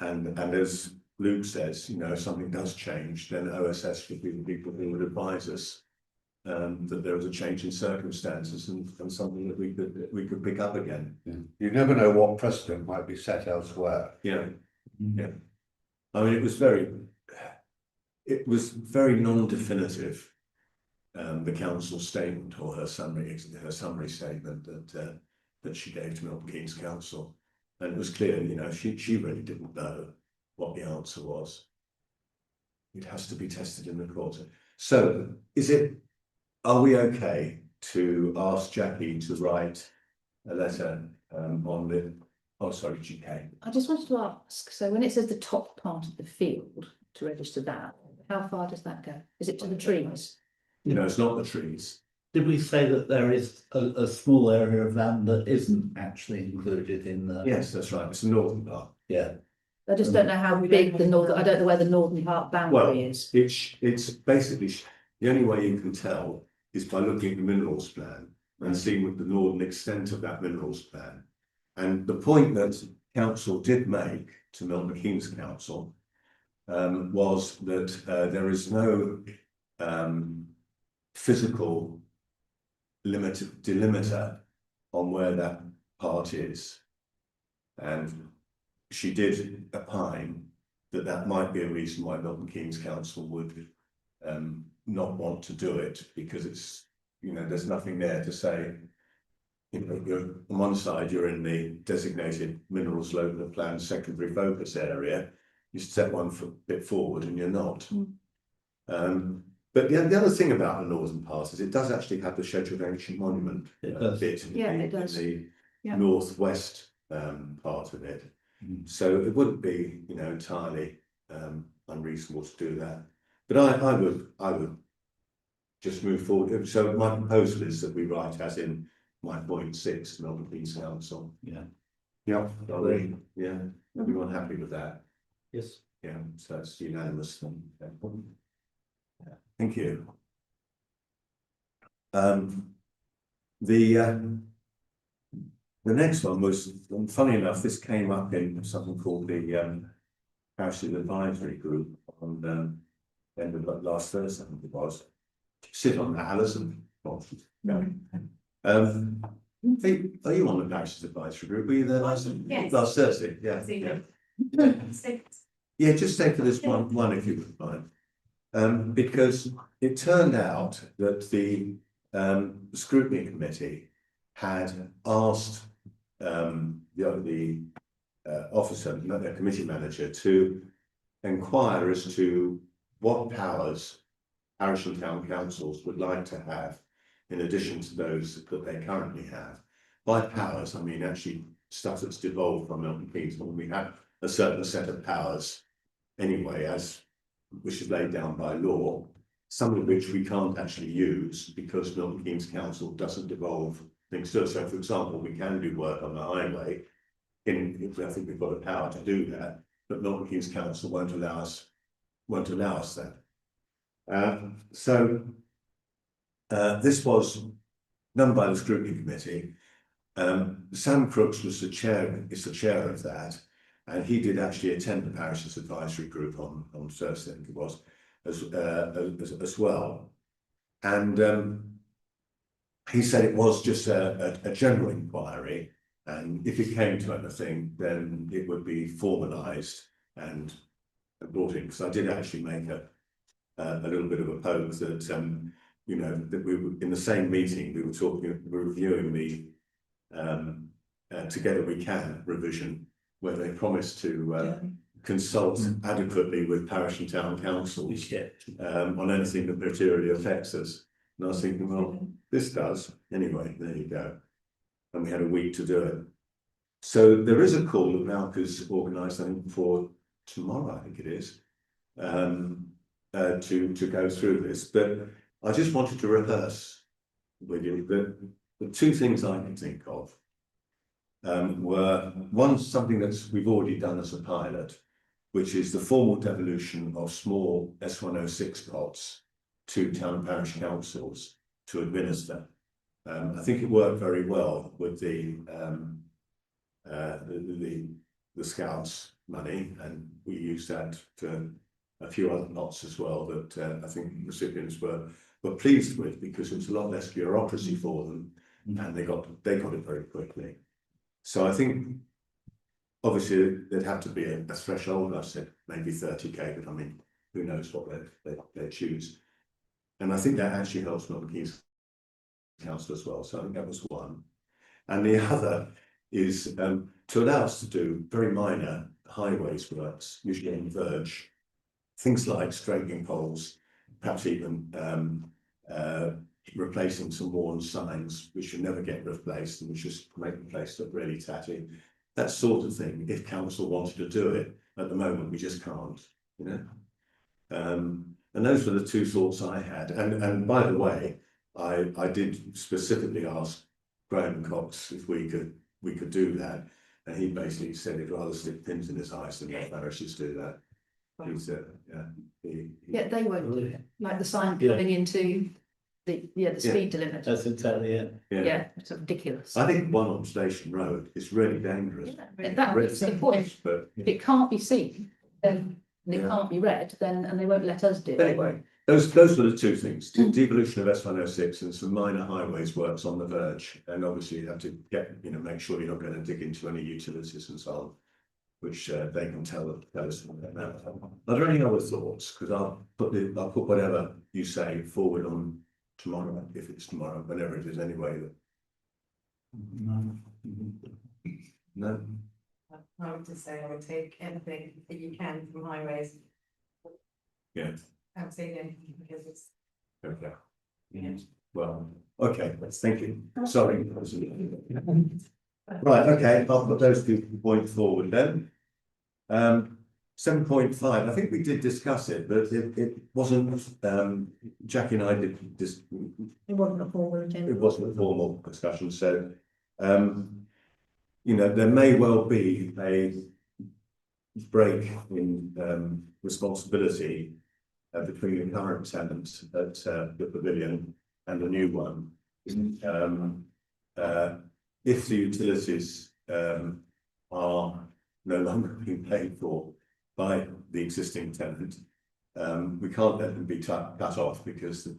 And as Luke says, you know, if something does change, then OSS would be the people who would advise us that there was a change in circumstances and something that we could pick up again. Yeah. You never know what precedent might be set elsewhere. Yeah, yeah. I mean, it was very non-definitive. The council statement or her summary statement that she gave to Milton Keynes Council, and it was clear, you know, she really didn't know what the answer was. It has to be tested in the court. So, are we okay to ask Jackie to write a letter on the? Oh, sorry, GK. I just wanted to ask, so when it says the top part of the field to register that, how far does that go? Is it to the trees? You know, it's not the trees. Did we say that there is a small area of land that isn't actually included in the? Yes, that's right. It's the northern part. Yeah. I just don't know how big the northern, I don't know where the northern part boundary is. It's basically, the only way you can tell is by looking at the minerals plan and seeing what the northern extent of that minerals plan. And the point that council did make to Milton Keynes Council was that there is no physical delimiter on where that part is. And she did opine that that might be a reason why Milton Keynes Council would not want to do it, because it's, you know, there's nothing there to say, you know, you're on one side, you're in the designated minerals local plan secondary focus area, you step one bit forward and you're not. But the other thing about the northern part is it does actually have the scheduled ancient monument bit in the northwest part of it. So it wouldn't be, you know, entirely unreasonable to do that. But I would just move forward. So my proposal is that we write as in my point 6, Milton Keynes Council. Yeah. Yeah. Yeah. Everyone happy with that? Yes. Yeah. So it's unanimous. Thank you. The next one was, funny enough, this came up in something called the Parish Advisory Group on end of last Thursday, I think it was. Sit on that, Alison. Are you on the Parish Advisory Group? Were you there last Thursday? Yeah. Yeah, just stay for this one if you would mind. Because it turned out that the Scrutiny Committee had asked the officer, the committee manager, to inquire as to what powers parish and town councils would like to have in addition to those that they currently have. By powers, I mean actually stuff that's devolved from Milton Keynes. When we have a certain set of powers anyway, which is laid down by law, some of which we can't actually use because Milton Keynes Council doesn't devolve things to us. So, for example, we can do work on the highway. I think we've got the power to do that, but Milton Keynes Council won't allow us that. This was done by the Scrutiny Committee. Sam Crooks is the chair of that, and he did actually attend the Parish's Advisory Group on Thursday, I think it was, as well. And he said it was just a general inquiry, and if it came to anything, then it would be formalised and brought in. Because I did actually make a little bit of a poke that you know, that we were in the same meeting, we were reviewing the Together We Can revision, where they promised to consult adequately with parish and town councils on anything that materially affects us. And I was thinking, well, this does. Anyway, there you go. And we had a week to do it. So there is a call that Malcolm's organised, I think, for tomorrow, I think it is, to go through this. But I just wanted to rehearse with you the two things I can think of were one, something that we've already done as a pilot, which is the formal devolution of small S106 pots to town and parish councils to administer. I think it worked very well with the Scouts money, and we used that for a few other lots as well that I think recipients were pleased with, because it was a lot less bureaucracy for them, and they got it very quickly. So I think obviously there'd have to be a threshold. I said maybe 30k, but I mean, who knows what they choose. And I think that actually helps Milton Keynes Council as well. So I think that was one. And the other is to allow us to do very minor highways works, usually on the verge, things like straightening poles, perhaps even replacing some worn signs which should never get replaced and which just make the place look really tatty. That sort of thing, if council wanted to do it. At the moment, we just can't, you know. And those were the two thoughts I had. And by the way, I did specifically ask Graham Cox if we could do that, and he basically said he'd rather stick pins in his eyes than let parishes do that. He said, Yeah, they won't do it, like the sign coming into the speed limit. That's exactly it. Yeah, it's ridiculous. I think one on Station Road is really dangerous. That's the point. But If it can't be seen, then it can't be read, then and they won't let us do it. anyway, those were the two things: devolution of S106 and some minor highways works on the verge. And obviously, you have to make sure you're not going to dig into any utilities and so on, which they can tell us about. Are there any other thoughts? Because I'll put whatever you say forward on tomorrow, if it's tomorrow, whenever it is anyway. No. I would just say I would take anything that you can from highways. Yeah. Absolutely, because it's. Okay. Well, okay, thank you. Sorry. Right, okay, I'll put those 2 points forward then. 7.5, I think we did discuss it, but it wasn't, Jackie and I did this. It wasn't a formal agenda. It wasn't a formal discussion, so, there may well be a break in responsibility between the current tenant at the pavilion and the new one. If the utilities are no longer being paid for by the existing tenant, we can't let them be cut off, because the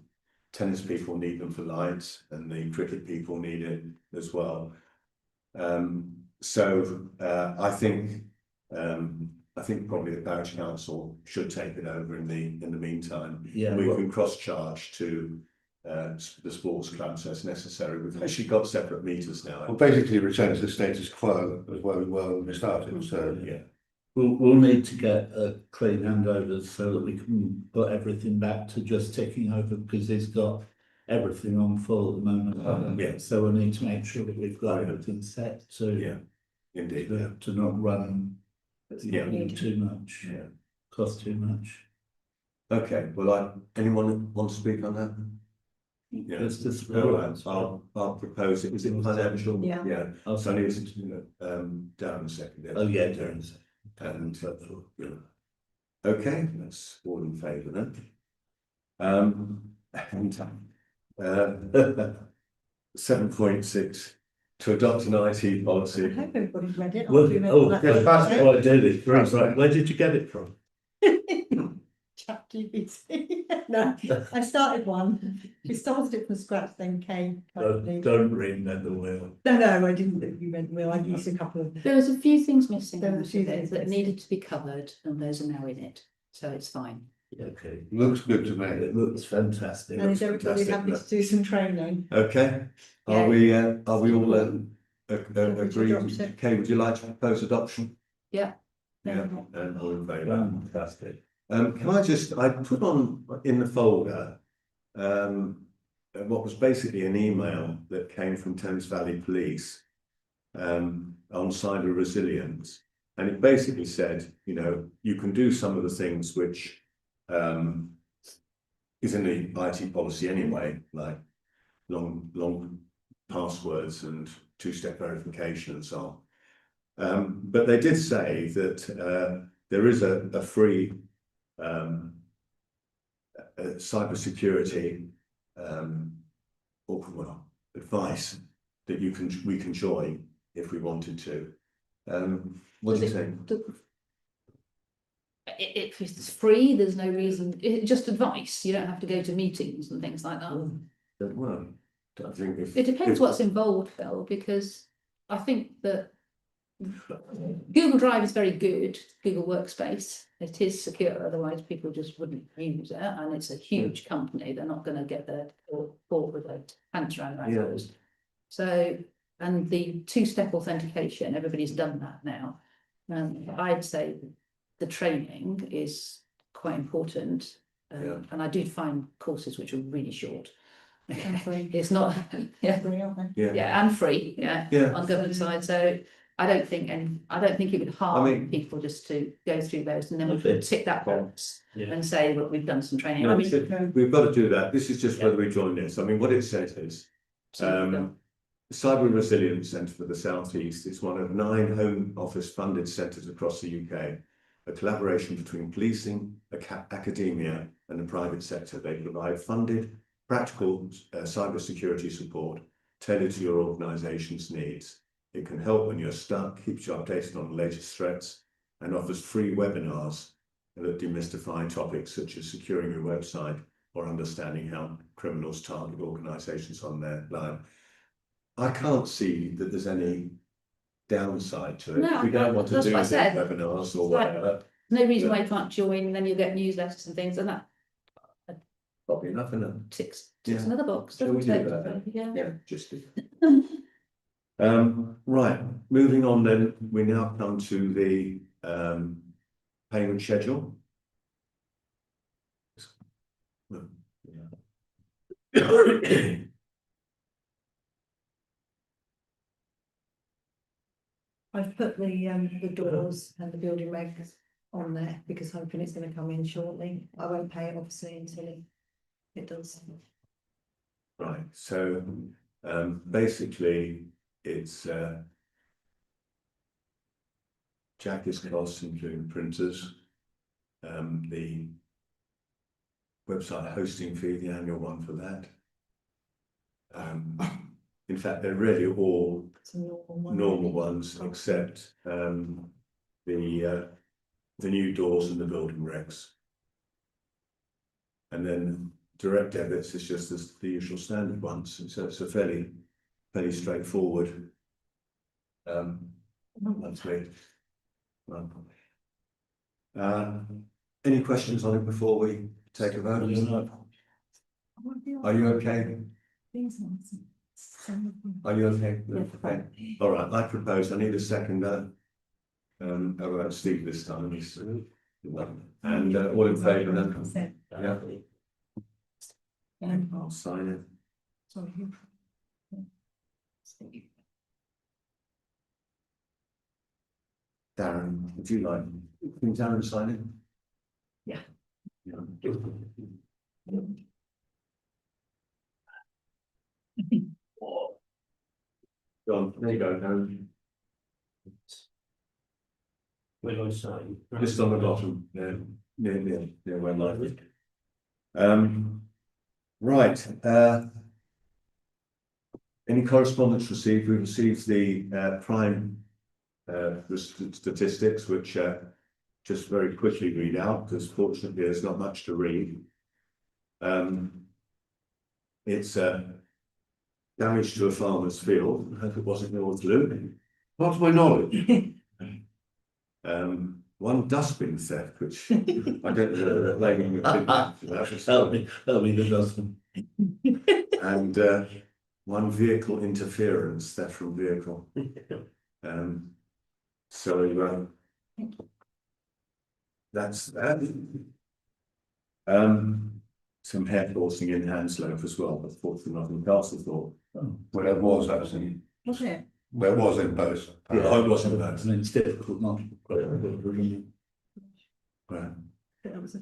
tennis people need them for lights and the cricket people need it as well. I think probably the parish council should take it over in the meantime. Yeah, We can cross charge to the sports clubs as necessary. We've actually got separate meters now. Well, basically return to the status quo as where we were when we started, so. Yeah. We'll need to get a clean handover so that we can put everything back to just ticking over, because he's got everything on full at the moment. Yeah. So we need to make sure that we've got everything set to Indeed. to not run Yeah. too much. Yeah. Cost too much. Okay, well, anyone want to speak on that? Yeah. It's just All right, I'll propose it. Is it financial? Yeah. Yeah. I'll So I need to, Darren seconded. Oh, yeah, Darren. And, okay, that's all in favour then. And 7.6, to adopt an IT I policy. hope everybody's read it. Well, I'll oh, I did it. Right. Where did you get it from? ChatGPT. No, I started one. We started it from scratch, then came. Don't reinvent the wheel. No, I didn't reinvent the wheel. I used a couple of. There was a few things missing There were a few that things that missing. needed to be covered, and those are now in it, so it's fine. Okay. Looks good to me. It looks fantastic. And is everybody fantastic, happy to do some training? Okay, Yeah. are we all Happy to agreed? adopt it. Okay, would you like to propose adoption? Yeah. Yeah, and all in favour, fantastic. Can I put on in the folder, what was basically an email that came from Thames Valley Police, on cyber resilience. And it basically said, you know, you can do some of the things which, is in the IT policy anyway, like long passwords and two-step verification and so on. But they did say that there is a free cybersecurity advice that we can join if we wanted to. What do you think? If it's free, there's no reason, just advice, you don't have to go to meetings and things like that. Well, I think It depends what's involved, Phil, because I think that Google Drive is very good, Google Workspace, it is secure, otherwise people just wouldn't use it, and it's a huge company, they're not going to get their port with their pants around their ankles. So, and the two-step authentication, everybody's done that now. I'd say the training is quite important, and I do find courses which are really short. It's not, yeah, and free, on government side. So I don't think it would harm people just to go through those, and then we could tick that box and say, look, we've done some training. No, we've got to do that. This is just whether we join this. I mean, what it says is, the Cyber Resilience Centre for the South East is one of 9 Home Office funded centres across the UK, a collaboration between policing, academia and the private sector. They provide funded, practical cyber security support tailored to your organisation's needs. It can help when you're stuck, keeps you updated on the latest threats, and offers free webinars that demystify topics such as securing your website or understanding how criminals target organisations on their line. I can't see that there's any downside to it. No, if we don't want to do that's what I said. webinars or whatever. No reason why you can't join, and then you'll get newsletters and things, and that Probably enough, isn't ticks Yeah. another box. Shall we doesn't do it? that? Yeah. just right, moving on then, we now come to the payment schedule. I've put the doors and the building regs on there because hoping it's going to come in shortly. I won't pay it obviously until it does. Right, so basically it's Jackie's costs including printers, the website hosting fee, the annual one for that. In fact, they're really all It's a normal ones except the new doors and the building regs. And then direct debits is just the usual standard ones. So it's a fairly straightforward monthly. Any questions on it before we take a vote? Are you okay? Are you okay? Okay. All right, I propose, I need a seconder. About Steve this time. And all in favour then? Yeah. I'll sign it. Darren, would you like? Can Darren sign it? Yeah. John, there you go, Darren. Where do I sign? Just on the bottom, near where mine is. Right, any correspondence received? We received the prime statistics, which just very quickly read out, because fortunately there's not much to read. It's damage to a farmer's field. I hope it wasn't yours, Luke. Not to my knowledge. One dustbin theft, which I don't know whether they're blaming That'll be the dustbin. And one vehicle interference, theft from vehicle. So that's that. Some hair forcing in Hanslope as well, but fortunately not in Castlethorpe. Well, there was actually, Was it? there was in both. Yeah, I wasn't I that. mean, it's difficult not. Right. That was a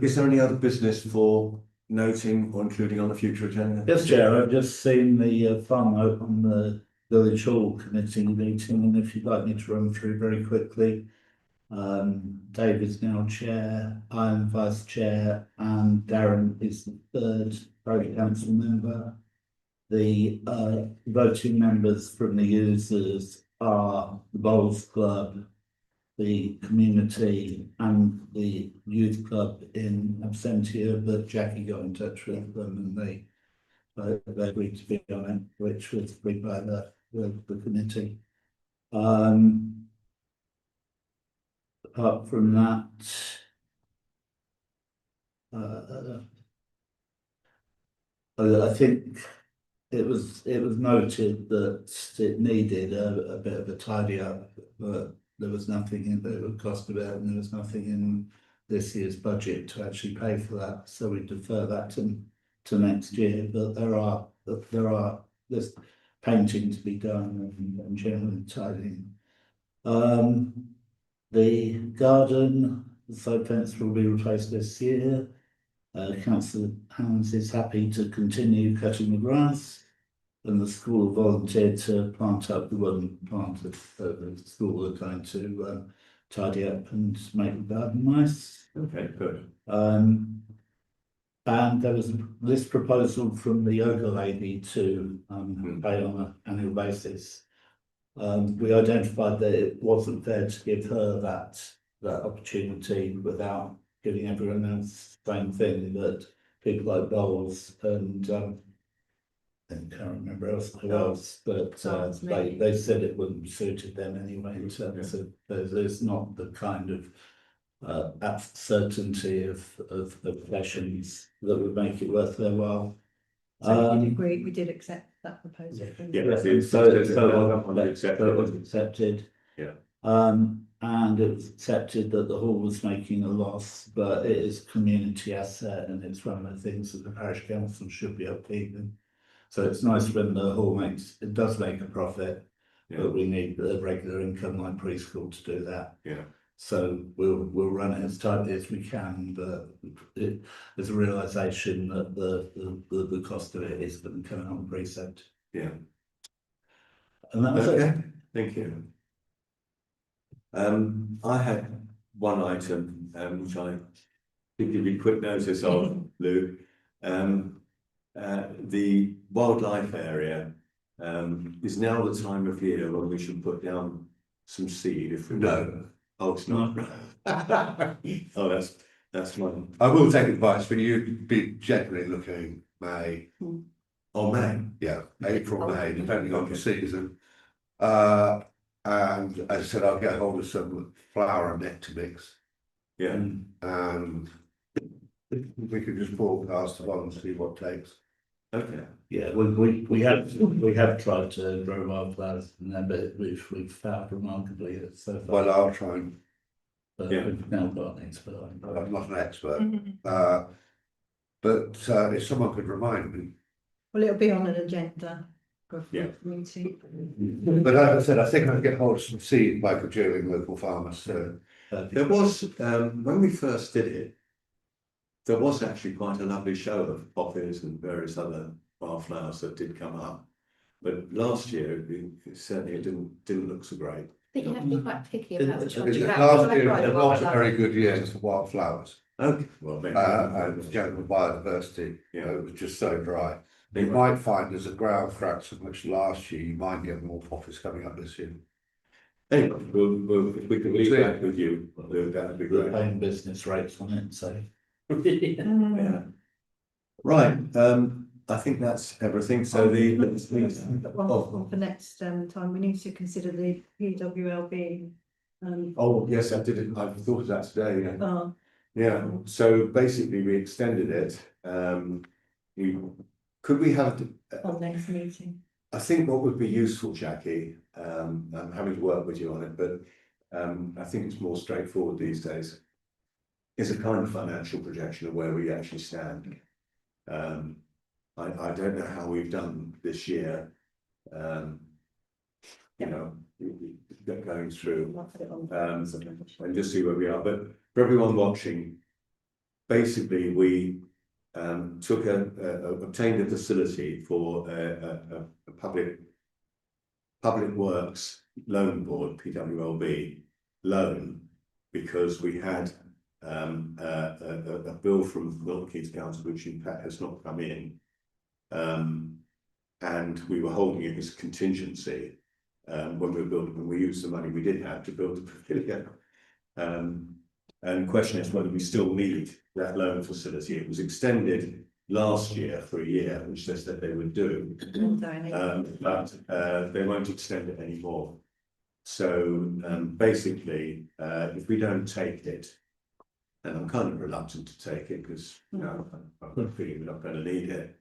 Is there any other business for noting or including on the future agenda? Yes, Chair, I've just seen the fun open the village hall committee meeting, and if you'd like me to run through very quickly. David's now chair, I am vice chair, and Darren is the third Parish Council member. The voting members from the users are the Bowls Club, the community, and the youth club in absentia, but Jackie got in touch with them and they agreed to be on it, which was agreed by the committee. Apart from that, I think it was noted that it needed a bit of a tidy up, but there was nothing in that would cost about, and there was nothing in this year's budget to actually pay for that. So we defer that to next year. But there's painting to be done and general tidying. The garden, the side fence will be replaced this year. Councillor Hans is happy to continue cutting the grass, and the school volunteered to plant up the wooden plant that the school are going to tidy up and make the garden nice. Okay, good. And there was this proposal from the yoga lady to pay on an annual basis. We identified that it wasn't fair to give her that opportunity without giving everyone else the same thing, that people like Bowles and I can't remember who else, but they said it wouldn't be suited them anyway in terms of there's not the kind of certainty of sessions that would make it worth their while. So we did agree, we did accept that proposal. So it was accepted. Yeah. And it was accepted that the hall was making a loss, but it is a community asset and it's one of the things that the parish council should be upkeeping. So it's nice when the hall does make a profit, but we need the regular income like preschool to do that. Yeah. So we'll run it as tightly as we can, but there's a realisation that the cost of it is going to come out on precept. Yeah. And that was Okay, it. thank you. I had one item which I did give you quick notice of, Lou. The wildlife area is now the time of year when we should put down some seed if we No. Oh, it's not. Oh, that's fine. I will take advice, but you'd be generally looking May. Oh, May. Yeah, April, May, depending on the season. And as I said, I'll get hold of some flower and nectar mix, Yeah. and we can just broadcast them on and see what takes. Okay. Yeah, we have tried to grow wildflowers and then, but we've found remarkably that so far. Well, I'll try and, But Yeah. we've now got an expert. I'm not an expert, but if someone could remind me. Well, it'll be on an agenda for Yeah. a meeting. But as I said, I think I'll get hold of some seed by procuring local farmers, so. There was, when we first did it, there was actually quite a lovely show of poppies and various other wildflowers that did come up. But last year, it certainly didn't look so great. But you have to be quite picky about which ones you have. Last year, it was a very good year for wildflowers. Okay, well, maybe. And general biodiversity, it was just so dry. You might find there's a ground for action, which last year you might get more poppies coming up this year. Anyway, if we can leave that with you, that would be We're great. paying business rates on it, so. Yeah. Right, I think that's everything, so the. Well, for next time, we need to consider the PWLB. Oh, yes, I did it, I thought of that today, yeah. Oh, Yeah, so basically we extended it, could we have, on next meeting. I think what would be useful, Jackie, I'm having to work with you on it, but I think it's more straightforward these days. Is a kind of financial projection of where we actually stand. I don't know how we've done this year. You know, going through, and just see where we are, but for everyone watching, basically we obtained a facility for a public works loan board, PWLB loan, because we had a bill from Milton Keynes Council which in fact has not come in, and we were holding it as contingency when we were building, and we used the money we did have to build the pavilion. And the question is whether we still need that loan facility. It was extended last year for a year, which they said they would do, but they won't extend it anymore. So basically, if we don't take it, and I'm kind of reluctant to take it because you know I've got a feeling we're not going to need it,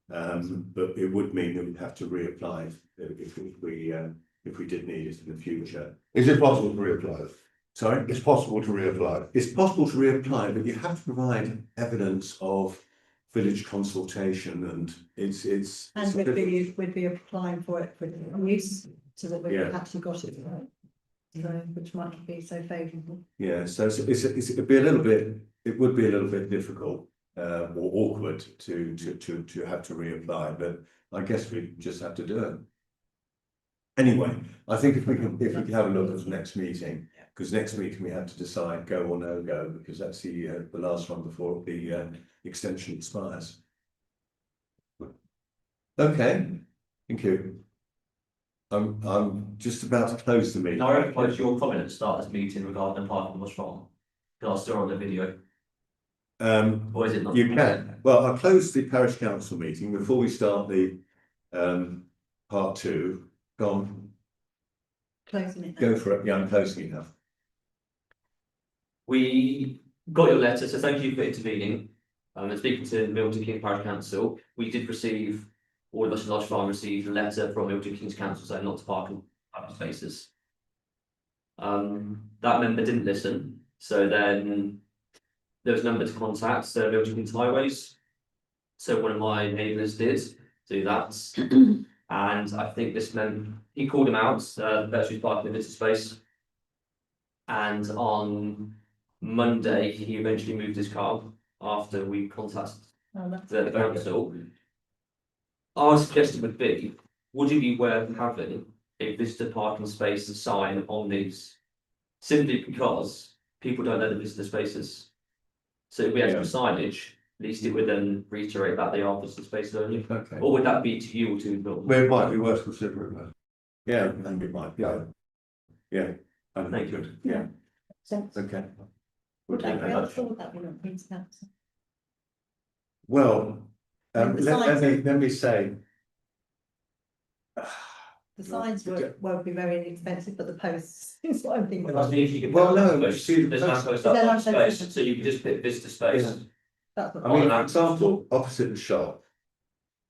but it would mean that we'd have to reapply if we did need it in the future. Is it possible to reapply? Sorry, It's possible to reapply. it's possible to reapply, but you have to provide evidence of village consultation, and it's And we'd be applying for it for use, so that we've Yeah. actually got it, so, which might not be so favourable. Yeah, so it'd be a little bit, it would be a little bit difficult or awkward to have to reapply, but I guess we just have to do it. Anyway, I think if we can have a look at the next meeting, because next meeting we have to decide go or no go, because that's the last one before the extension expires. Okay, thank you. I'm just about to close the meeting. Can I recognise your comment at the start of this meeting regarding the parking was wrong? Because I was still on the video, or is it not? You can. Well, I'll close the parish council meeting before we start the part two. Go on, Closing it. go for it. Yeah, I'm closing it now. We got your letter, so thank you for intervening. And speaking to Milton Keynes Parish Council, we did receive, all of us in Lodge Farm received a letter from Milton Keynes Council saying not to park in public spaces. That member didn't listen, so then there was a number to contact, the Milton Keynes Highways. So one of my neighbours did do that, and I think this meant he called him out, virtually parking in business space. And on Monday, he eventually moved his car after we contacted the council. Our suggestion would be, would it be worth having a visitor parking space sign on these? Simply because people don't know the visitor spaces. So if we had some signage, at least it would then reiterate that they are visitor spaces only. Okay. Or would that be to you or to the building? Well, it might be worth considering that. Yeah, I think it might. Yeah. Yeah. I think Thank it you. could. Yeah. Okay. We'll do that. Well, let me say. The signs won't be very inexpensive, but the posts is what I'm thinking. I think if you could Well, put no, a you see the there's no post- post Is there up no space, so you could just put visitor space. Yeah. That's what- I mean, for example, opposite the shop,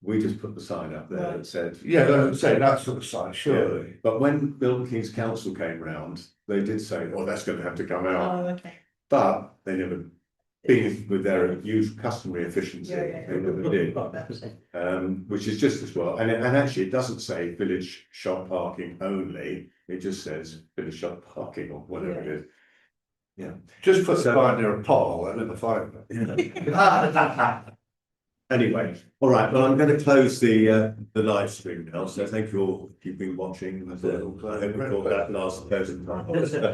we just put the sign up there that said. Yeah, that's say that sort of sign, surely. Yeah, but when Milton Keynes Council came round, they did say, oh, that's going to have to come out, Oh, okay. but they never, being with their usual customary efficiency, Yeah. they never did. Got that, so. Which is just as well, and actually it doesn't say village shop parking only, it just says village shop parking or whatever it is. Yeah. Just put the So- sign near a pole and never find it. Anyway, all right, well, I'm going to close the live stream now, so thank you all for keeping watching. I hope we caught that last person.